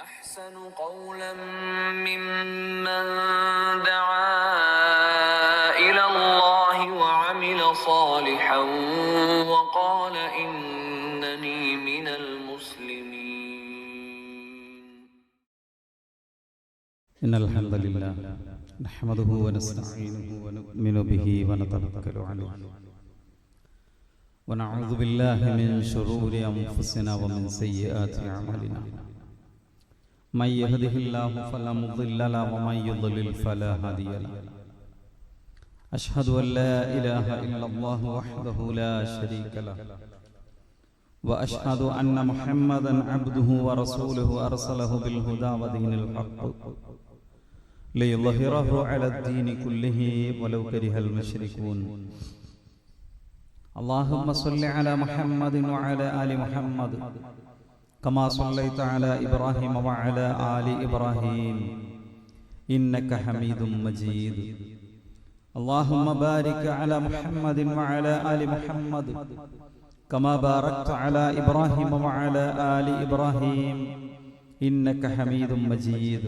أحسن قولا ممن دعا إلى الله وعمل صالحا وقال إنني من المسلمين. إن الحمد لله نحمده ونستعينه ونؤمن به ونتوكل عليه ونعوذ بالله من شرور أنفسنا ومن سيئات أعمالنا. من يهده الله فلا مضل له ومن يضلل فلا هادي له. أشهد أن لا إله إلا الله وحده لا شريك له وأشهد أن محمدا عبده ورسوله أرسله بالهدى ودين الحق ليظهره على الدين كله ولو كره المشركون. اللهم صل على محمد وعلى آل محمد كما صليت على إبراهيم وعلى آل إبراهيم إنك حميد مجيد. اللهم بارك على محمد وعلى آل محمد كما باركت على إبراهيم وعلى آل إبراهيم إنك حميد مجيد.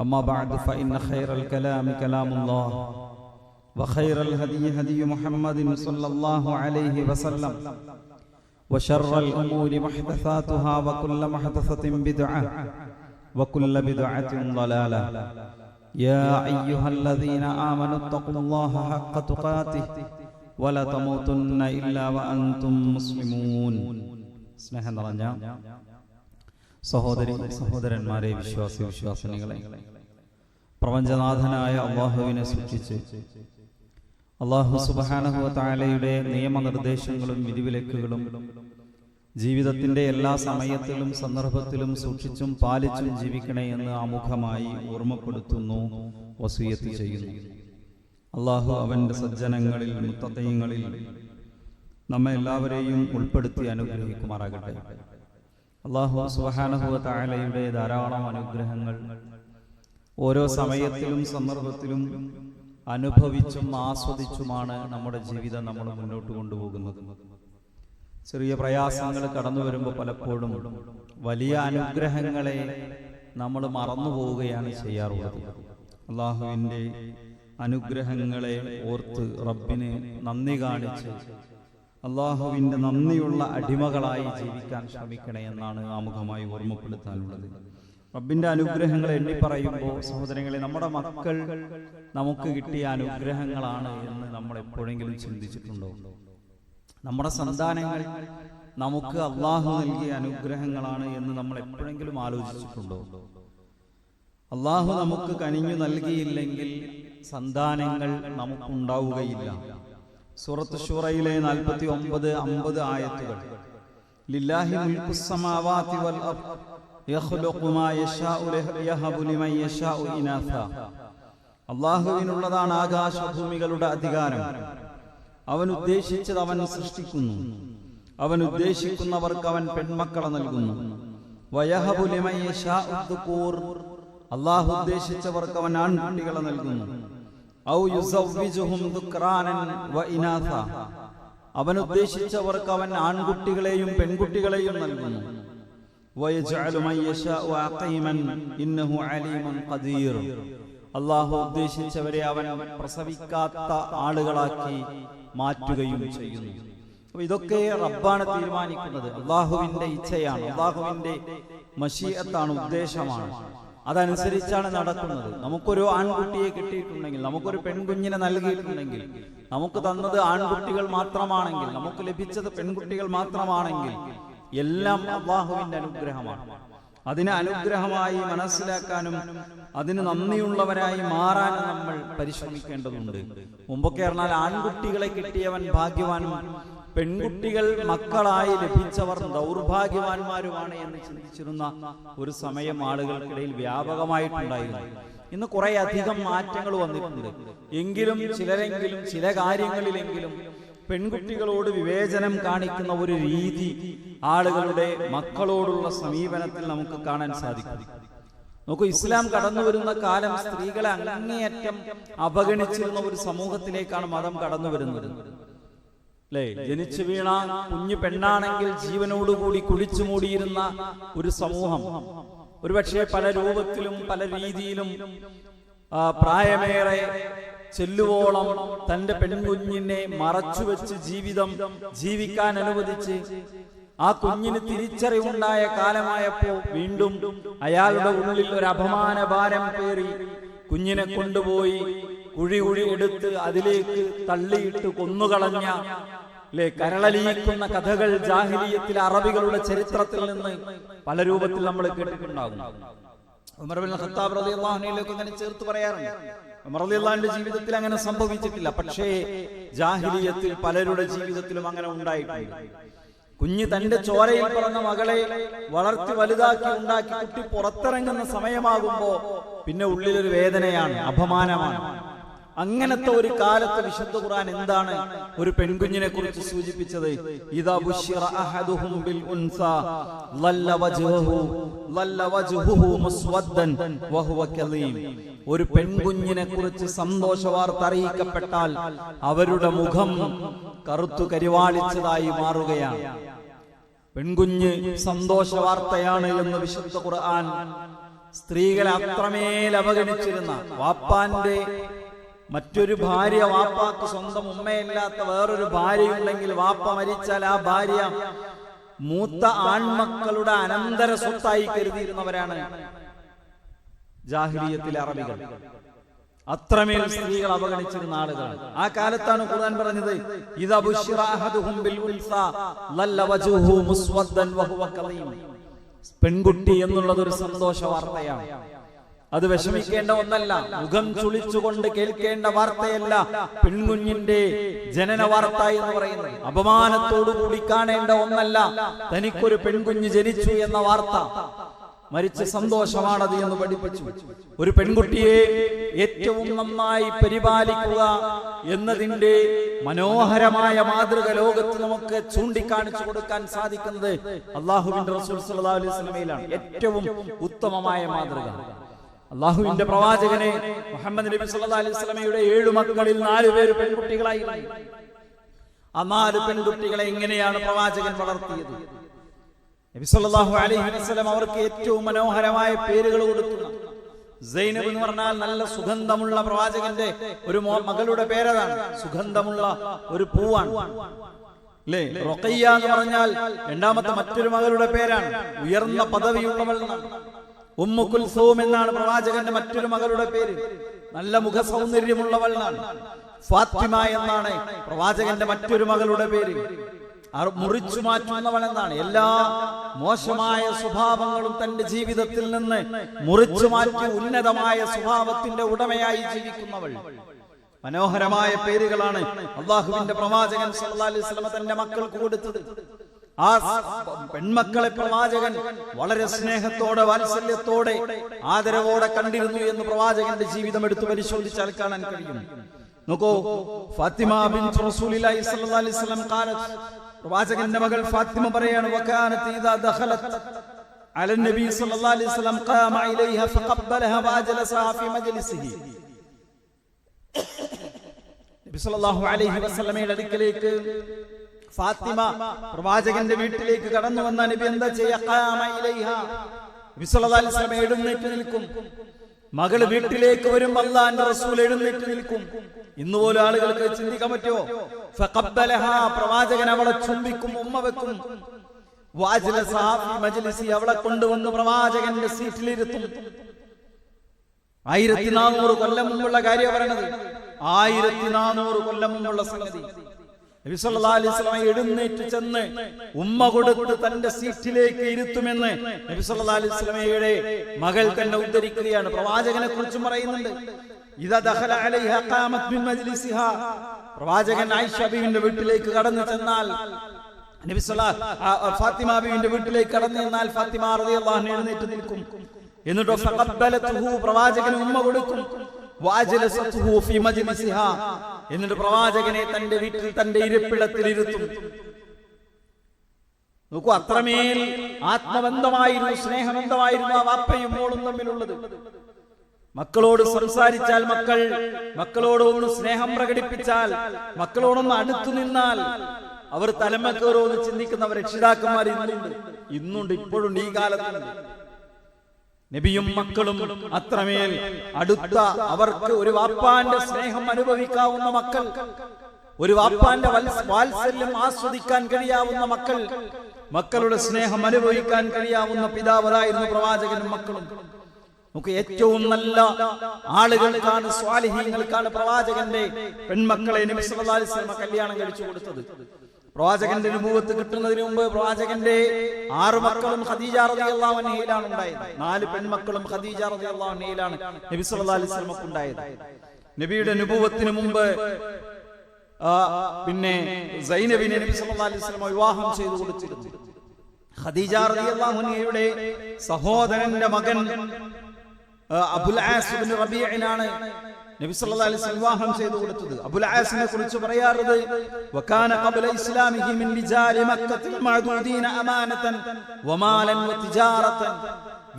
أما بعد فإن خير الكلام كلام الله وخير الهدي هدي محمد صلى الله عليه وسلم وشر الأمور محدثاتها وكل محدثة بدعة وكل بدعة ضلالة. يا أيها الذين آمنوا اتقوا الله حق تقاته ولا تموتن إلا وأنتم مسلمون. സ്നേഹം നിറഞ്ഞ സഹോദരി സഹോദരന്മാരെ, വിശ്വാസിനികളെ, പ്രപഞ്ചനാഥനായ അള്ളാഹുവിനെ സൂക്ഷിച്ച് അള്ളാഹു സുബ്ഹാനഹു വ തആലയുടെ നിയമനിർദ്ദേശങ്ങളും വിധിവിലക്കുകളും ജീവിതത്തിന്റെ എല്ലാ സമയത്തിലും സന്ദർഭത്തിലും സൂക്ഷിച്ചും പാലിച്ചും ജീവിക്കണേ എന്ന് ആമുഖമായി ഓർമ്മപ്പെടുത്തുന്നു, വസിയത്ത് ചെയ്യുന്നു. അള്ളാഹു അവന്റെ സജ്ജനങ്ങളിൽ മുത്തഖീങ്ങളിൽ നമ്മെ എല്ലാവരെയും ഉൾപ്പെടുത്തി അനുഗ്രഹിക്കുമാറാകട്ടെ. അള്ളാഹു സുബ്ഹാനഹു വ തആലയുടെ ധാരാളം അനുഗ്രഹങ്ങൾ ഓരോ സമയത്തിലും സന്ദർഭത്തിലും അനുഭവിച്ചും ആസ്വദിച്ചുമാണ് നമ്മുടെ ജീവിതം നമ്മൾ മുന്നോട്ട് കൊണ്ടുപോകുന്നത്. ചെറിയ പ്രയാസങ്ങൾ കടന്നു വരുമ്പോൾ പലപ്പോഴും വലിയ അനുഗ്രഹങ്ങളെ നമ്മൾ മറന്നു പോവുകയാണ് ചെയ്യാറുള്ളത്. അള്ളാഹുവിൻ്റെ അനുഗ്രഹങ്ങളെ ഓർത്ത് റബ്ബിന് നന്ദി കാണിച്ച് അള്ളാഹുവിൻ്റെ നന്ദിയുള്ള അടിമകളായി ജീവിക്കാൻ ശ്രമിക്കണേ എന്നാണ് ആമുഖമായി ഓർമ്മപ്പെടുത്താനുള്ളത്. റബ്ബിന്റെ അനുഗ്രഹങ്ങൾ എണ്ണി പറയുമ്പോൾ സഹോദരങ്ങളെ, നമ്മുടെ മക്കൾ നമുക്ക് കിട്ടിയ അനുഗ്രഹങ്ങളാണ് എന്ന് നമ്മൾ എപ്പോഴെങ്കിലും ചിന്തിച്ചിട്ടുണ്ടോ? നമ്മുടെ സന്താനങ്ങൾ നമുക്ക് അള്ളാഹു നൽകിയ അനുഗ്രഹങ്ങളാണ് എന്ന് നമ്മൾ എപ്പോഴെങ്കിലും ആലോചിച്ചിട്ടുണ്ടോ? അള്ളാഹു നമുക്ക് കനിഞ്ഞു നൽകിയില്ലെങ്കിൽ സന്താനങ്ങൾ നമുക്കുണ്ടാവുകയില്ല. സൂറത്ത് ശൂറയിലെ 49-50 ആയത്തുകൾ, ലില്ലാഹി മുൽക്കുസ് സമാവാതി വൽ അർദ് യഖ്ലുഖു മാ യശാഉ യഹബു ലിമൻ യശാഉ ഇനാഫ. അല്ലാഹുവിനുള്ളതാണ് ആകാശഭൂമികളുടെ അധികാരം. അവൻ ഉദ്ദേശിച്ചത് അവൻ സൃഷ്ടിക്കുന്നു. അവൻ ഉദ്ദേശിക്കുന്നവർക്ക് അവൻ പെൺമക്കളെ നൽകുന്നു. വയഹബു ലിമൻ യശാഉ ദുകൂർ. അല്ലാഹു ഉദ്ദേശിച്ചവർക്ക് അവൻ ആൺകുട്ടികളെ നൽകുന്നു. ഔ യുസവ്വിജുഹും ദുക്റാനൻ വ ഇനാഥ. അവൻ ഉദ്ദേശിച്ചവർക്ക് അവൻ ആൺകുട്ടികളെയും പെൺകുട്ടികളെയും നൽകുന്നു. വയജഅലു മൻ യശാഉ അഖീമൻ ഇന്നഹു അലീമുൻ ഖദീർ. അല്ലാഹു ഉദ്ദേശിച്ചവരെ അവൻ പ്രസവിക്കാത്ത ആളുകളാക്കി മാറ്റുകയും ചെയ്യുന്നു. അപ്പോൾ ഇതൊക്കെ റബ്ബാണ് തീരുമാനിക്കുന്നത്. അല്ലാഹുവിന്റെ ഇച്ഛയാണ്, അല്ലാഹുവിന്റെ മശീഅത്താണ്, ഉദ്ദേശമാണ്. അതനുസരിച്ചാണ് നടക്കുന്നത്. നമുക്കൊരു ആൺകുട്ടിയെ കിട്ടിയിട്ടുണ്ടെങ്കിൽ, നമുക്കൊരു പെൺകുഞ്ഞിനെ നൽകിയിട്ടുണ്ടെങ്കിൽ, നമുക്ക് തന്നത് ആൺകുട്ടികൾ മാത്രമാണെങ്കിൽ, നമുക്ക് ലഭിച്ചത് പെൺകുട്ടികൾ മാത്രമാണെങ്കിൽ എല്ലാം അല്ലാഹുവിന്റെ അനുഗ്രഹമാണ്. അതിനെ അനുഗ്രഹമായി മനസ്സിലാക്കാനും അതിന് നന്ദിയുള്ളവരായി മാറാനും നമ്മൾ പരിശ്രമിക്കേണ്ടതുണ്ട്. മുമ്പൊക്കെ പറഞ്ഞാൽ ആൺകുട്ടികളെ കിട്ടിയവൻ ഭാഗ്യവാനും പെൺകുട്ടികൾ മക്കളായി ലഭിച്ചവർ ദൗർഭാഗ്യവാന്മാരുമാണ് എന്ന് ചിന്തിച്ചിരുന്ന ഒരു സമയം ആളുകൾക്കിടയിൽ വ്യാപകമായിട്ടുണ്ടായിരുന്നു. ഇന്ന് കുറെ അധികം മാറ്റങ്ങൾ വന്നിട്ടുണ്ട്. എങ്കിലും ചിലരെങ്കിലും ചില കാര്യങ്ങളിലെങ്കിലും പെൺകുട്ടികളോട് വിവേചനം കാണിക്കുന്ന ഒരു രീതി ആളുകളുടെ മക്കളോടുള്ള സമീപനത്തിൽ നമുക്ക് കാണാൻ സാധിക്കും. നോക്കൂ, ഇസ്ലാം കടന്നു വരുന്ന കാലം സ്ത്രീകളെ അങ്ങേയറ്റം അവഗണിച്ചിരുന്ന ഒരു സമൂഹത്തിലേക്കാണ് മതം കടന്നു വരുന്നത്. അല്ലേ? ജനിച്ചു വീണ കുഞ്ഞു പെണ്ണാണെങ്കിൽ ജീവനോടുകൂടി കുഴിച്ചു മൂടിയിരുന്ന ഒരു സമൂഹം ഒരുപക്ഷെ പല രൂപത്തിലും പല രീതിയിലും പ്രായമേറെ ചെല്ലുവോളം തന്റെ പെൺകുഞ്ഞിനെ മറച്ചുവെച്ച് ജീവിക്കാൻ അനുവദിച്ച് ആ കുഞ്ഞിന് തിരിച്ചറിവുണ്ടായ കാലമായപ്പോ വീണ്ടും അയാളുടെ ഉള്ളിൽ ഒരു അപമാന ഭാരം പേറി കുഞ്ഞിനെ കൊണ്ടുപോയി കുഴി എടുത്ത് അതിലേക്ക് തള്ളിയിട്ട് കൊന്നുകളഞ്ഞ കരളലിയിക്കുന്ന കഥകൾ ജാഹിലിയത്തിലെ അറബികളുടെ ചരിത്രത്തിൽ നിന്ന് പല രൂപത്തിൽ നമ്മൾ കേട്ടിട്ടുണ്ടാകും. ഉമർ ഇബ്നുൽ ഖത്താബ് റളിയല്ലാഹു അൻഹുവിലേക്ക് അങ്ങനെ ചേർത്ത് പറയാറുണ്ട്. ഉമർ റളിയല്ലാഹു അൻഹുവിന്റെ ജീവിതത്തിൽ അങ്ങനെ സംഭവിച്ചിട്ടില്ല, പക്ഷേ ജാഹിലിയത്തിൽ പലരുടെ ജീവിതത്തിലും അങ്ങനെ ഉണ്ടായിട്ടുണ്ട്. കുഞ്ഞ് തന്റെ ചോരയിൽ പിറന്ന മകളെ വളർത്തി വലുതാക്കി ഉണ്ടാക്കി കുട്ടി പുറത്തിറങ്ങുന്ന സമയമാകുമ്പോ പിന്നെ ഉള്ളിലൊരു വേദനയാണ്, അപമാനമാണ്. അങ്ങനത്തെ ഒരു കാലത്ത് വിശുദ്ധ ഖുർആൻ എന്താണ് ഒരു പെൺകുഞ്ഞിനെ കുറിച്ച് സൂചിപ്പിച്ചത്? ഇദാ ബുശ്ശിറ അഹദുഹും ബിൽ ഉൻസാ ലല്ല വജ്ഹുഹു മുസ്വദ്ദൻ വഹുവ കലീം. ഒരു പെൺകുഞ്ഞിനെ കുറിച്ച് സന്തോഷ വാർത്ത അറിയിക്കപ്പെട്ടാൽ അവരുടെ മുഖം കറുത്തു കരിവാളിച്ചതായി മാറുകയാണ്. പെൺകുഞ്ഞ് സന്തോഷ വാർത്തയാണ് എന്ന് വിശുദ്ധ ഖുർആൻ സ്ത്രീകളെ അത്രമേൽ അവഗണിച്ചിരുന്ന, വാപ്പാന്റെ മറ്റൊരു ഭാര്യ, വാപ്പാക്ക് സ്വന്തം ഉമ്മയില്ലാത്ത വേറൊരു ഭാര്യയുണ്ടെങ്കിൽ വാപ്പ മരിച്ചാൽ ആ ഭാര്യ മൂത്ത ആൺമക്കളുടെ അനന്തര സ്വത്തായി കരുതിയിരുന്നവരാണ് ജാഹിലിയത്തിലെ അറബികൾ. അത്രമേൽ സ്ത്രീകൾ അവഗണിച്ചിരുന്ന ആളുകളാണ്. ആ കാലത്താണ് ഖുർആൻ പറഞ്ഞത് ഇദാ ബുശ്ശിറ അഹദുഹും ബിൽ ഉൻസാ ലല്ല വജ്ഹുഹു മുസ്വദ്ദൻ വഹുവ കലീം. പെൺകുട്ടി എന്നുള്ളത് ഒരു സന്തോഷ വാർത്തയാണ്. അത് വിഷമിക്കേണ്ട ഒന്നല്ല, മുഖം ചുളിച്ചുകൊണ്ട് കേൾക്കേണ്ട വാർത്തയല്ല പെൺകുഞ്ഞിന്റെ ജനന വാർത്ത എന്ന് പറയുന്നത്. അപമാനത്തോടുകൂടി കാണേണ്ട ഒന്നല്ല തനിക്കൊരു പെൺകുഞ്ഞ് ജനിച്ചു എന്ന വാർത്ത. മരിച്ച സന്തോഷമാണത് എന്ന് പഠിപ്പിച്ചു. ഒരു പെൺകുട്ടിയെ ഏറ്റവും നന്നായി പരിപാലിക്കുക എന്നതിന്റെ മനോഹരമായ മാതൃക ലോകത്ത് നമുക്ക് ചൂണ്ടിക്കാണിച്ചു കൊടുക്കാൻ സാധിക്കുന്നത് അല്ലാഹുവിന്റെ റസൂൽ സ്വല്ലല്ലാഹു അലൈഹി വസല്ലമയിലാണ്. ഏറ്റവും ഉത്തമമായ മാതൃക അല്ലാഹുവിന്റെ പ്രവാചകനെ മുഹമ്മദ് നബി സല്ലല്ലാഹു അലൈഹി വസല്ലമയുടെ 7 മക്കളിൽ 4 പേര് പെൺകുട്ടികളായിരുന്നു. ആ 4 പെൺകുട്ടികളെ എങ്ങനെയാണ് പ്രവാചകൻ വളർത്തിയത്? നബി സല്ലല്ലാഹു അലൈഹി വസല്ലം അവർക്ക് ഏറ്റവും മനോഹരമായ പേരുകൾ കൊടുത്തു. സൈനബ് എന്ന് പറഞ്ഞാൽ നല്ല സുഗന്ധമുള്ള പ്രവാചകന്റെ ഒരു മകളുടെ പേരതാണ്. സുഗന്ധമുള്ള ഒരു പൂവാണ് അല്ലേ? റുഖയ്യ എന്ന് പറഞ്ഞാൽ രണ്ടാമത്തെ മറ്റൊരു മകളുടെ പേരാണ്, ഉയർന്ന പദവിയുള്ളവൾ. ഉമ്മു കുൽസൂം എന്നാണ് പ്രവാചകന്റെ മറ്റൊരു മകളുടെ പേര്, നല്ല മുഖ സൗന്ദര്യമുള്ളവൾ. ഫാത്തിമ എന്നാണ് പ്രവാചകന്റെ മറ്റൊരു മകളുടെ പേര്, മുറിച്ചു മാറ്റുന്നവൾ എന്നാണ്. എല്ലാ മോശമായ സ്വഭാവങ്ങളും തന്റെ ജീവിതത്തിൽ നിന്ന് മുറിച്ചു മാറ്റി ഉന്നതമായ സ്വഭാവത്തിന്റെ ഉടമയായി ജീവിക്കുന്നവൾ. മനോഹരമായ പേരുകളാണ് അല്ലാഹുവിന്റെ പ്രവാചകൻ സല്ലല്ലാഹു അലൈഹി വസല്ലം തന്റെ മക്കൾക്ക് കൊടുത്തത്. ആ പെൺമക്കളെ പ്രവാചകൻ വളരെ സ്നേഹത്തോടെ, വാത്സല്യത്തോടെ, ആദരവോടെ കണ്ടിരുന്നു എന്ന് പ്രവാചകന്റെ ജീവിതം എടുത്തു പരിശോധിച്ചാൽ കാണാൻ കഴിയും. നോക്കൂ, ഫാത്തിമ ബിൻത് റസൂലില്ലാഹി സ്വല്ലല്ലാഹു അലൈഹി വസല്ലം ഖാലത്ത്, പ്രവാചകന്റെ മകൾ ഫാത്തിമ പറയാണ്, വകാനത് ഇദാ ദഖലത് അല നബി സ്വല്ലല്ലാഹു അലൈഹി വസല്ലം ഖാമ ഇലൈഹാ ഫഖബ്ബലഹാ വഅജലസഹാ ഫീ മജ്ലിസിഹി. നബി സ്വല്ലല്ലാഹു അലൈഹി വസല്ലമയുടെ അടുക്കലേക്ക് ഫാത്തിമ പ്രവാചകന്റെ വീട്ടിലേക്ക് കടന്നു വന്ന നബി എന്താ ചെയ്യുക? ഖാമ ഇലൈഹാ, നബി സല്ലല്ലാഹു അലൈഹി വസല്ലം എഴുന്നേറ്റ് നിൽക്കും. മകള് വീട്ടിലേക്ക് വരും, അല്ലാഹുവിന്റെ റസൂൽ എഴുന്നേറ്റ് നിൽക്കും. ഇന്ന് പോലും ആളുകൾക്ക് ചിന്തിക്കാൻ പറ്റുമോ? ഫഖബ്ബലഹാ, പ്രവാചകൻ അവളെ ചുംബിക്കും, ഉമ്മ വെക്കും. വഅജ്ലസഹാ ഫീ മജ്ലിസി, അവളെ കൊണ്ടുവന്ന് പ്രവാചകന്റെ സീറ്റിലിരുത്തും. 1400 കൊല്ലം മുമ്പുള്ള കാര്യം പറയണത്. 1400 കൊല്ലം മുമ്പുള്ള സംഗതി. നബി സല്ലല്ലാഹു അലൈഹി വസല്ലം എഴുന്നേറ്റ് ചെന്ന് ഉമ്മ കൊടുത്ത് തന്റെ സീറ്റിലേക്ക് ഇരുത്തുമെന്ന് നബി സല്ലല്ലാഹു അലൈഹി വസല്ലമയുടെ മകൾ തന്നെ ഉദ്ധരിക്കുകയാണ്. പ്രവാചകനെ കുറിച്ചും പറയുന്നുണ്ട്, ഇദാ ദഖല അലൈഹാ ഖാമത് മിൻ മജ്ലിസിഹാ, പ്രവാചകൻ ആയിഷ ബീവിന്റെ വീട്ടിലേക്ക് കടന്നു ചെന്നാൽ, നബി സല്ലല്ലാഹു ഫാത്തിമ ബീവിന്റെ വീട്ടിലേക്ക് കടന്നു ചെന്നാൽ ഫാത്തിമ റളിയല്ലാഹു അൻഹ എഴുന്നേറ്റ് നിൽക്കും. എന്നിട്ട് ഫഖബ്ബലതുഹു, പ്രവാചകന് ഉമ്മ കൊടുക്കും. വഅജ്ലസതുഹു ഫീ മജ്ലിസിഹാ, എന്നിട്ട് പ്രവാചകനെ തന്റെ വീട്ടിൽ തന്റെ ഇരിപ്പിടത്തിൽ ഇരുത്തും. നോക്കൂ, അത്രമേൽ ആത്മബന്ധമായിരുന്നു, സ്നേഹബന്ധമായിരുന്നു ആ വാപ്പയും മോളും തമ്മിലുള്ളത്. മക്കളോട് സംസാരിച്ചാൽ, മക്കളോട് ഒന്ന് സ്നേഹം പ്രകടിപ്പിച്ചാൽ, മക്കളോടൊന്ന് അടുത്തു നിന്നാൽ അവർ തലമക്കേറോന്ന് ചിന്തിക്കുന്ന രക്ഷിതാക്കന്മാർ ഇന്നുണ്ട്, ഇപ്പോഴും ഈ കാലത്തുണ്ട്. നബിയും മക്കളും അത്രമേൽ അടുത്ത, അവർക്ക് ഒരു വാപ്പാന്റെ സ്നേഹം അനുഭവിക്കാവുന്ന മക്കൾ, ഒരു വാപ്പാന്റെ വാത്സല്യം ആസ്വദിക്കാൻ കഴിയാവുന്ന മക്കൾ, മക്കളുടെ സ്നേഹം അനുഭവിക്കാൻ കഴിയാവുന്ന പിതാവതായിരുന്നു പ്രവാചകനും മക്കളും. നമുക്ക് ഏറ്റവും നല്ല ആളുകൾക്കാണ്, സ്വാലിഹീങ്ങൾക്കാണ് പ്രവാചകന്റെ പെൺമക്കളെ നബി സല്ലല്ലാഹു അലൈഹി വസല്ലം കല്യാണം കഴിച്ചു കൊടുത്തത്. പ്രവാചകന്റെ നുബുവത്ത് കിട്ടുന്നതിന് മുമ്പ് പ്രവാചകന്റെ 6 മക്കളും ഖദീജ റളിയല്ലാഹു അൻഹയിലാണ് ഉണ്ടായത്. 4 പെൺമക്കളും ഖദീജ റളിയല്ലാഹു അൻഹയിലാണ് നബി സല്ലല്ലാഹു അലൈഹി വസല്ലം ഉണ്ടായത്. നബിയുടെ നുബുവത്തിന് മുമ്പ് പിന്നെ സൈനബിനെ നബി സല്ലല്ലാഹു അലൈഹി വസല്ലം വിവാഹം ചെയ്തു കൊടുത്തിരുന്നു. ഖദീജ റളിയല്ലാഹു അൻഹയുടെ സഹോദരന്റെ മകൻ അബുൽ ആസ് ഇബ്നു റബീഇനാണ് നബി സല്ലല്ലാഹു അലൈഹി വസല്ലം വിവാഹം ചെയ്തു കൊടുത്തത്. അബുൽ ആസിനെ കുറിച്ച് പറയാറുള്ളത്, വകാന ഖബ്ല ഇസ്ലാമിഹി മിൻ റിജാലി മക്കത്തിൽ മഅദൂദീന അമാനതൻ വമാലൻ വതിജാറതൻ.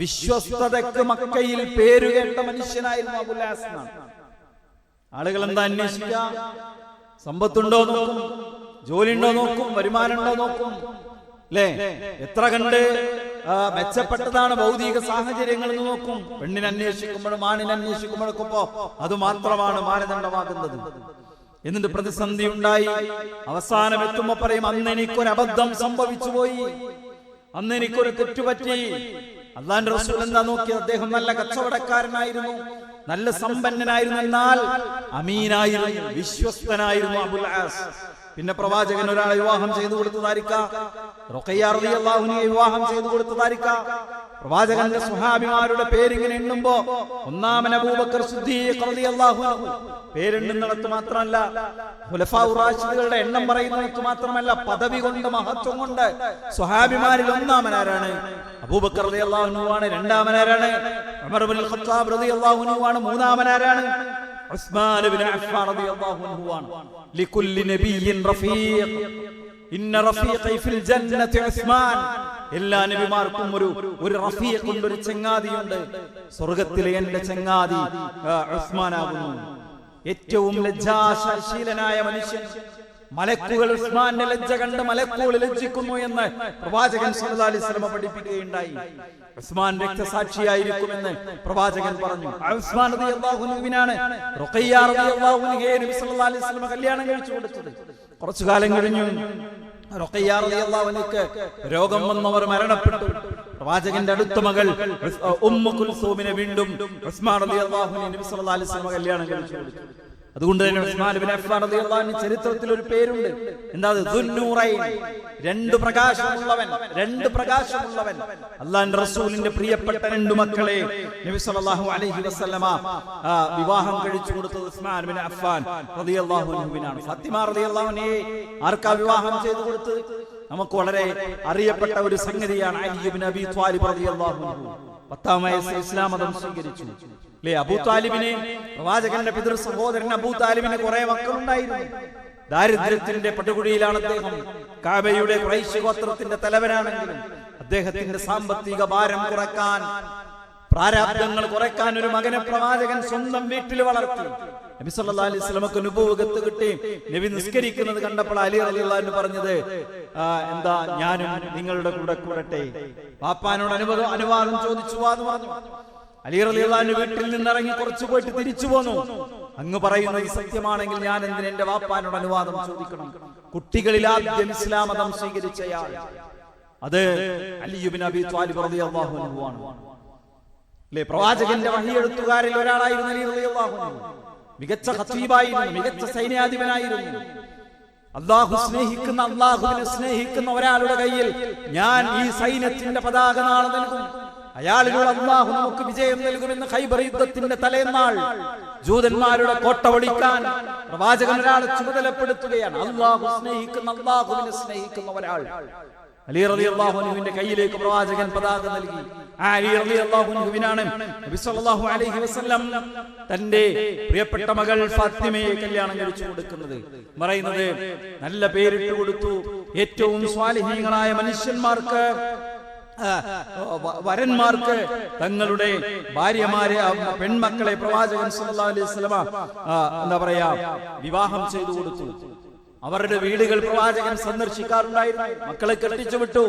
വിശ്വസ്തതയ്ക്ക് മക്കയിൽ പേരുകേട്ട മനുഷ്യനായിരുന്നു അബുൽ ആസ്. ആളുകൾ എന്താ അന്വേഷിക്കുക? സമ്പത്തുണ്ടോ നോക്കും, ജോലി ഉണ്ടോ നോക്കും, വരുമാനം ഉണ്ടോ നോക്കും, അല്ലേ? എത്ര കണ്ട് മെച്ചപ്പെട്ടതാണ് ഭൗതിക സാഹചര്യങ്ങൾ എന്ന് നോക്കും. പെണ്ണിനെ അന്വേഷിക്കുമ്പോഴും ആണിനെ അന്വേഷിക്കുമ്പോഴൊക്കെ അത് മാത്രമാണ് മാനദണ്ഡമാകുന്നത്. എന്നിട്ട് പ്രതിസന്ധി ഉണ്ടായി. അവസാനം എത്തുമ്പോ പറയും, അന്ന് എനിക്കൊരു അബദ്ധം സംഭവിച്ചു പോയി, അന്ന് എനിക്കൊരു തെറ്റുപറ്റി. അല്ലാഹുവിന്റെ റസൂൽ എന്താ നോക്കിയത്? അദ്ദേഹം നല്ല കച്ചവടക്കാരനായിരുന്നു, നല്ല സമ്പന്നനായിരുന്നു, എന്നാൽ അമീനായിരുന്നു, വിശ്വസ്തനായിരുന്നു അബുൽ ആസ്. പിന്നെ പ്രവാചകൻ ഒരാളെ വിവാഹം ചെയ്തു കൊടുത്തതായിരിക്കാം, റുഖയ്യ റളിയല്ലാഹു അൻഹയെ വിവാഹം ചെയ്തു കൊടുത്തതായിരിക്കാം. പ്രവാചകന്റെ സ്വഹാബിമാരുടെ പേരിങ്ങനെ എണ്ണുമ്പോ ഒന്നാമൻ അബൂബക്കർ സിദ്ദീഖ് റളിയല്ലാഹു അൻഹു പേരെണ്ണുന്നിടത്ത് മാത്രമല്ല, ഖുലഫാഉർ റാഷിദുകളുടെ എണ്ണം പറയുന്നിടത്ത് മാത്രമല്ല, പദവി കൊണ്ട്, മഹത്വം കൊണ്ട് സ്വഹാബിമാരിൽ ഒന്നാമനാരാണ്? അബൂബക്കർ റളിയല്ലാഹു അൻഹു ആണ്. രണ്ടാമനാരാണ്? ഉമർ ഇബ്നുൽ ഖത്താബ് റളിയല്ലാഹു അൻഹു ആണ്. മൂന്നാമനാരാണ്? ഉസ്മാൻ ഇബ്നു അഫ്ഫാൻ റളിയല്ലാഹു അൻഹു ആണ്. ലികുല്ലി നബിയ്യിൻ റഫീഖ് ഇന്ന റഫീഖി ഫിൽ ജന്നത്തി ഉസ്മാൻ. എല്ലാ നബിമാർക്കും ഒരു റഫീഖ് ഉണ്ട്, ഒരു ചങ്ങാതിയുണ്ട്. സ്വർഗ്ഗത്തിലെ എന്റെ ചങ്ങാതി ഉസ്മാനാകുന്നു. ഏറ്റവും ലജ്ജാശീലനായ മനുഷ്യൻ. മലക്കുകൾ ഉസ്മാന്റെ ലജ്ജ കണ്ട് മലക്കുകൾ ലജ്ജിക്കുന്നു എന്ന് പ്രവാചകൻ സല്ലല്ലാഹു അലൈഹി വസല്ലം പഠിപ്പിക്കുകയുണ്ടായി. ഉസ്മാൻ രക്തസാക്ഷിയായിരിക്കുമെന്ന് പ്രവാചകൻ പറഞ്ഞു. ഉസ്മാൻ റളിയല്ലാഹു അൻഹുവിനാണ് റുഖയ്യ റളിയല്ലാഹു അൻഹയെ നബി സല്ലല്ലാഹു അലൈഹി വസല്ലം കല്യാണം കഴിച്ചു കൊടുത്തത്. കുറച്ചു കാലം കഴിഞ്ഞു റുഖയ്യ റളിയല്ലാഹു അൻഹയ്ക്ക് രോഗം വന്നവർ മരണപ്പെട്ടു. പ്രവാചകന്റെ അടുത്ത മകൾ ഉമ്മു കുൽസൂമിനെ വീണ്ടും ഉസ്മാൻ റളിയല്ലാഹു അൻഹു നബി സല്ലല്ലാഹു അലൈഹി വസല്ലം കല്യാണം കഴിച്ചു കൊടുത്തു. അതുകൊണ്ട് തന്നെ ഉസ്മാൻ ഇബ്നു അഫ്ഫാൻ റളിയല്ലാഹു അൻഹു ചരിത്രത്തിൽ ഒരു പേരുണ്ട്. എന്താ? ദുന്നൂറൈൻ, രണ്ട് പ്രകാശമുള്ളവൻ. അല്ലാഹുവിന്റെ റസൂലിന്റെ പ്രിയപ്പെട്ട 2 മക്കളെ നബി സല്ലല്ലാഹു അലൈഹി വസല്ലമ വിവാഹം കഴിച്ചു കൊടുത്തത് ഉസ്മാൻ ഇബ്നു അഫ്ഫാൻ റളിയല്ലാഹു അൻഹുവിനാണ്. ഫാത്തിമ റളിയല്ലാഹു അൻഹയെ ആർക്കാ വിവാഹം ചെയ്തു കൊടുത്തത്? നമുക്ക് വളരെ അറിയപ്പെട്ട ഒരു സംഗതിയാണ്. അലി ഇബ്നു അബീ ത്വാലിബ് റളിയല്ലാഹു അൻഹു 10ാം വയസ്സിൽ ഇസ്ലാം മതം സ്വീകരിച്ചു. അല്ലേ? അബൂ താലിബിന്, പ്രവാചകന്റെ പിതൃ സഹോദരൻ അബൂ താലിബിന് കുറെ മക്കളുണ്ടായിരുന്നു. ദാരിദ്ര്യത്തിന്റെ പടുകുഴിയിലാണ് അദ്ദേഹം. കഅബയുടെ ഖുറൈശ് ഗോത്രത്തിന്റെ തലവനാണെങ്കിലും അദ്ദേഹത്തിന്റെ സാമ്പത്തിക ഭാരം കുറക്കാൻ, പ്രാരാബ്ദങ്ങൾ കുറയ്ക്കാൻ ഒരു മകനെ പ്രവാചകൻ സ്വന്തം വീട്ടിൽ വളർത്തി. നബി സല്ലല്ലാഹു അലൈഹി വസല്ലമക്ക് നുബുവത്ത് കിട്ടി. നബി നിസ്കരിക്കുന്നത് കണ്ടപ്പോൾ അലി റളിയല്ലാഹു അൻഹു പറഞ്ഞത്, എന്താ, ഞാനും നിങ്ങളുടെ കൂടെ കൂടട്ടെ? പാപ്പാനോട് അനുവാദം ചോദിച്ചു എന്ന് പറഞ്ഞു. അലി റളിയല്ലാഹു അൻഹു വീട്ടിൽ നിന്നിറങ്ങി കുറച്ചു പോയിട്ട് തിരിച്ചു പോന്നു. അങ്ങ് പറയുന്നത് സത്യമാണെങ്കിൽ ഞാൻ എന്തിന് എന്റെ വാപ്പാനോട് അനുവാദം ചോദിക്കണം? കുട്ടികളിൽ ആദ്യം ഇസ്ലാം മതം സ്വീകരിച്ചയാൾ അത് അലി ഇബ്നു അബീ ത്വാലിബ് റളിയല്ലാഹു അൻഹു ആണ്. അല്ലേ? പ്രവാചകന്റെ വഹിയെഴുത്തുകാരിൽ ഒരാളായിരുന്നു അലി റളിയല്ലാഹു അൻഹു. മികച്ച ഖതീബായിരുന്നു, മികച്ച സൈന്യാധിപനായിരുന്നു. അള്ളാഹുവിനെ സ്നേഹിക്കുന്ന ഒരാളുടെ കയ്യിൽ ഞാൻ ഈ സൈന്യത്തിന്റെ പതാക നാളെ നൽകും, അയാളിലൂടെ അള്ളാഹു നമുക്ക് വിജയം നൽകുമെന്ന് ഖൈബർ യുദ്ധത്തിന്റെ തലേന്നാൾ ജൂതന്മാരുടെ കോട്ട ഒളിക്കാൻ പ്രവാചകൻ ഒരാളെ ചുമതലപ്പെടുത്തുകയാണ്. അള്ളാഹുവിനെ സ്നേഹിക്കുന്ന ഒരാൾ അലി റളിയല്ലാഹു അൻഹുവിന്റെ കയ്യിലേക്ക് പ്രവാചകൻ പതാക നൽകി. അലി റളിയല്ലാഹു അൻഹുവിനാണ് നബി സല്ലല്ലാഹു അലൈഹി വസല്ലം തന്റെ പ്രിയപ്പെട്ട മകൾ ഫാത്തിമയെ കല്യാണം കഴിച്ചു കൊടുക്കുന്നത്. പറയുന്നത് നല്ല പേരിട്ട് കൊടുത്തു. ഏറ്റവും സ്വാലിഹീങ്ങളായ മനുഷ്യന്മാർക്ക് വരന്മാർക്ക് തങ്ങളുടെ ഭാര്യമാരെ പെൺമക്കളെ പ്രവാചകൻ സല്ലല്ലാഹു അലൈഹി വസല്ലമ എന്താ പറയാ വിവാഹം ചെയ്തു കൊടുത്തു. അവരുടെ വീടുകൾ പ്രവാചകൻ സന്ദർശിക്കാറുണ്ടായിരുന്നു. മക്കളെ കെട്ടിച്ചു വിട്ടു,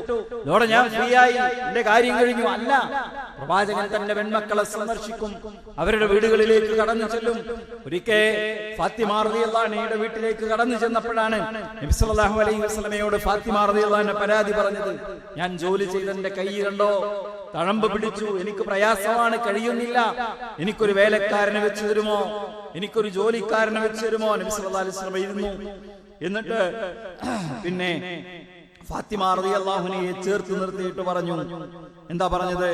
ഇതോടെ ഞാൻ ഫ്രീ ആയി, എന്റെ കാര്യം കഴിഞ്ഞു. അല്ല, പ്രവാചകൻ തന്റെ പെൺമക്കളെ സന്ദർശിക്കും, അവരുടെ വീടുകളിലേക്ക് കടന്നു ചെല്ലും. ഒരിക്കൽ ഫാത്തിമ റളിയല്ലാഹു അൻഹയുടെ വീട്ടിലേക്ക് കടന്നു ചെന്നപ്പോഴാണ് നബി സല്ലല്ലാഹു അലൈഹി വസല്ലമയോട് ഫാത്തിമ റളിയല്ലാഹു അൻഹ പരാതി പറഞ്ഞത്. ഞാൻ ജോലി ചെയ്തെന്റെ കൈ കണ്ടോ തഴമ്പ് പിടിച്ചു, എനിക്ക് പ്രയാസമാണ്, കഴിയുന്നില്ല, എനിക്കൊരു വേലക്കാരനെ വെച്ച് തരുമോ, എനിക്കൊരു ജോലിക്കാരനെ വെച്ച് തരുമോ? നബി സല്ലല്ലാഹു അലൈഹി വസല്ലമ ഇരുന്നു. എന്നിട്ട് പിന്നെ ഫാത്തിമ റളിയല്ലാഹു അൻഹയെ ചേർത്ത് നിർത്തിയിട്ട് പറഞ്ഞു. എന്താ പറഞ്ഞത്?